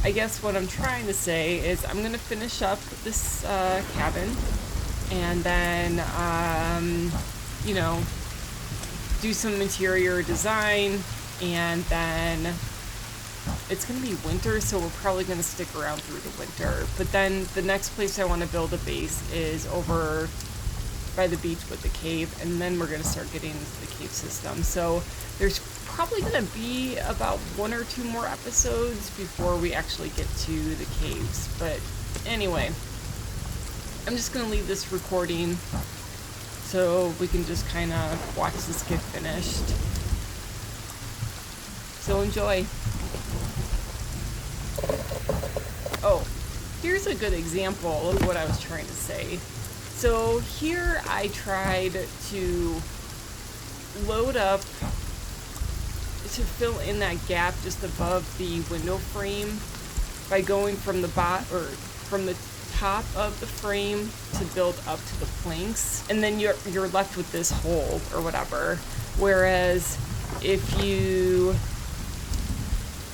I guess what I'm trying to say is I'm gonna finish up this cabin, and then you know, do some interior design, and then it's gonna be winter, so we're probably gonna stick around through the winter. But then the next place I want to build a base is over by the beach with the cave, and then we're gonna start getting into the cave system. So there's probably gonna be about 1 or 2 more episodes before we actually get to the caves. But anyway, I'm just gonna leave this recording so we can just kind of watch this get finished. So enjoy. Oh, here's a good example of what I was trying to say. So here I tried to load up to fill in that gap just above the window frame by going from the top of the frame to build up to the planks, and then you're left with this hole or whatever. Whereas if you,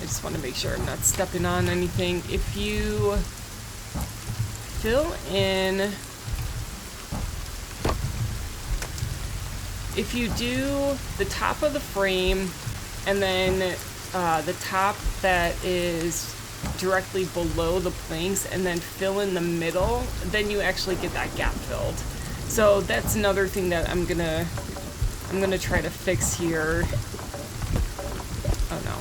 I just want to make sure I'm not stepping on anything. If you fill in, if you do the top of the frame, and then the top that is directly below the planks, and then fill in the middle, then you actually get that gap filled. So that's another thing that I'm gonna try to fix here. Oh no.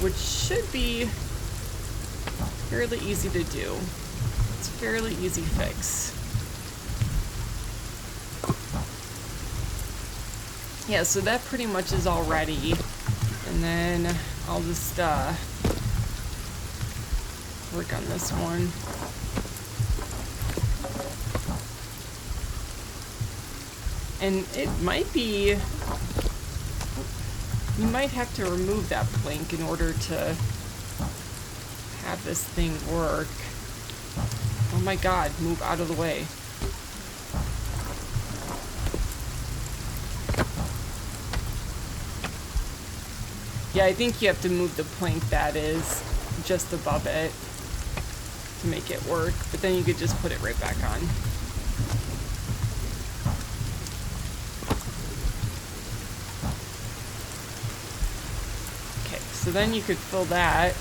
Which should be fairly easy to do. It's a fairly easy fix. Yeah, so that pretty much is all ready. And then I'll just work on this one. And it might be, you might have to remove that plank in order to have this thing work. Oh my god, move out of the way. Yeah, I think you have to move the plank that is just above it to make it work, but then you could just put it right back on. Okay, so then you could fill that.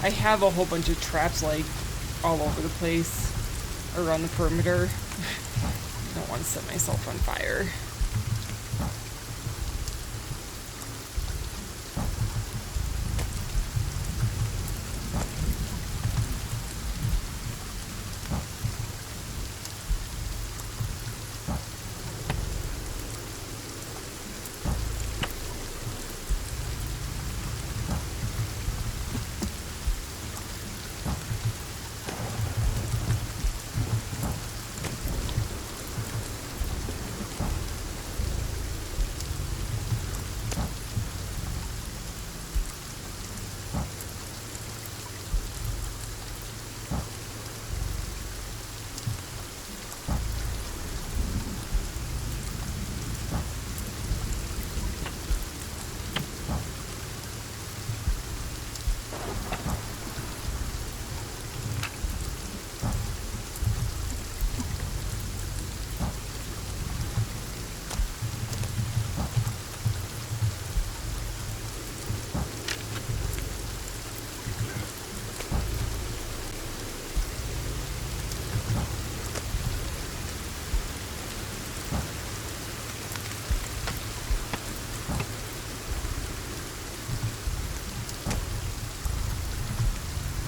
I have a whole bunch of traps like all over the place around the perimeter. I don't want to set myself on fire.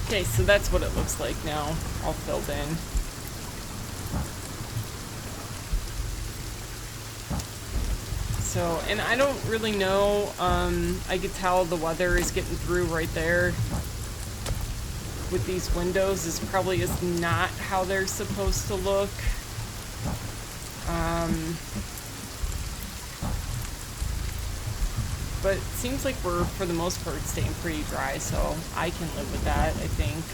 Okay, so that's what it looks like now, all filled in. So, and I don't really know, I could tell the weather is getting through right there with these windows. This probably is not how they're supposed to look. But it seems like we're, for the most part, staying pretty dry, so I can live with that, I think.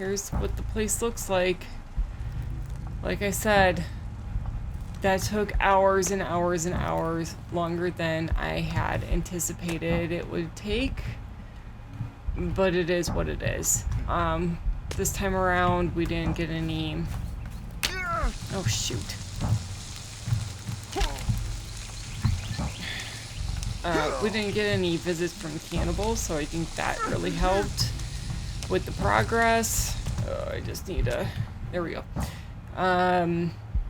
here's what the place looks like. Like I said, that took hours and hours and hours longer than I had anticipated it would take. But it is what it is. This time around, we didn't get any... Oh, shoot. We didn't get any visits from cannibals, so I think that really helped with the progress. I just need to... There we go.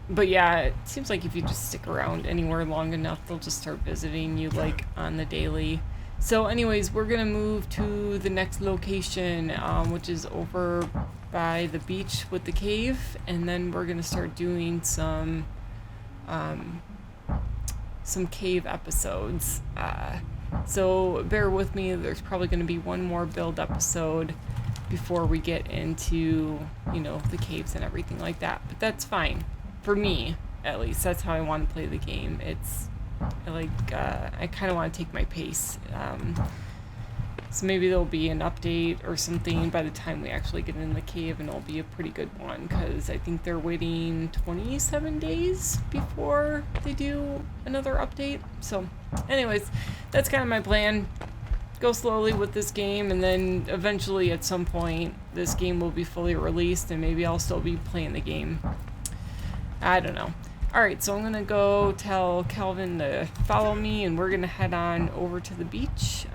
But yeah, it seems like if you just stick around anywhere long enough, they'll just start visiting you, like, on the daily. So anyways, we're gonna move to the next location, which is over by the beach with the cave, and then we're gonna start doing some cave episodes. So bear with me, there's probably gonna be one more build episode before we get into, you know, the caves and everything like that, but that's fine. For me, at least, that's how I want to play the game. It's like, I kind of want to take my pace. So maybe there'll be an update or something by the time we actually get in the cave, and it'll be a pretty good one, because I think they're waiting 27 days before they do another update. So anyways, that's kind of my plan. Go slowly with this game, and then eventually at some point this game will be fully released, and maybe I'll still be playing the game. I don't know. Alright, so I'm gonna go tell Kelvin to follow me, and we're gonna head on over to the beach.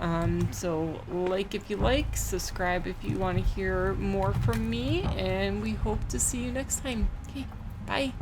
So like if you like, subscribe if you want to hear more from me, and we hope to see you next time. Okay, bye.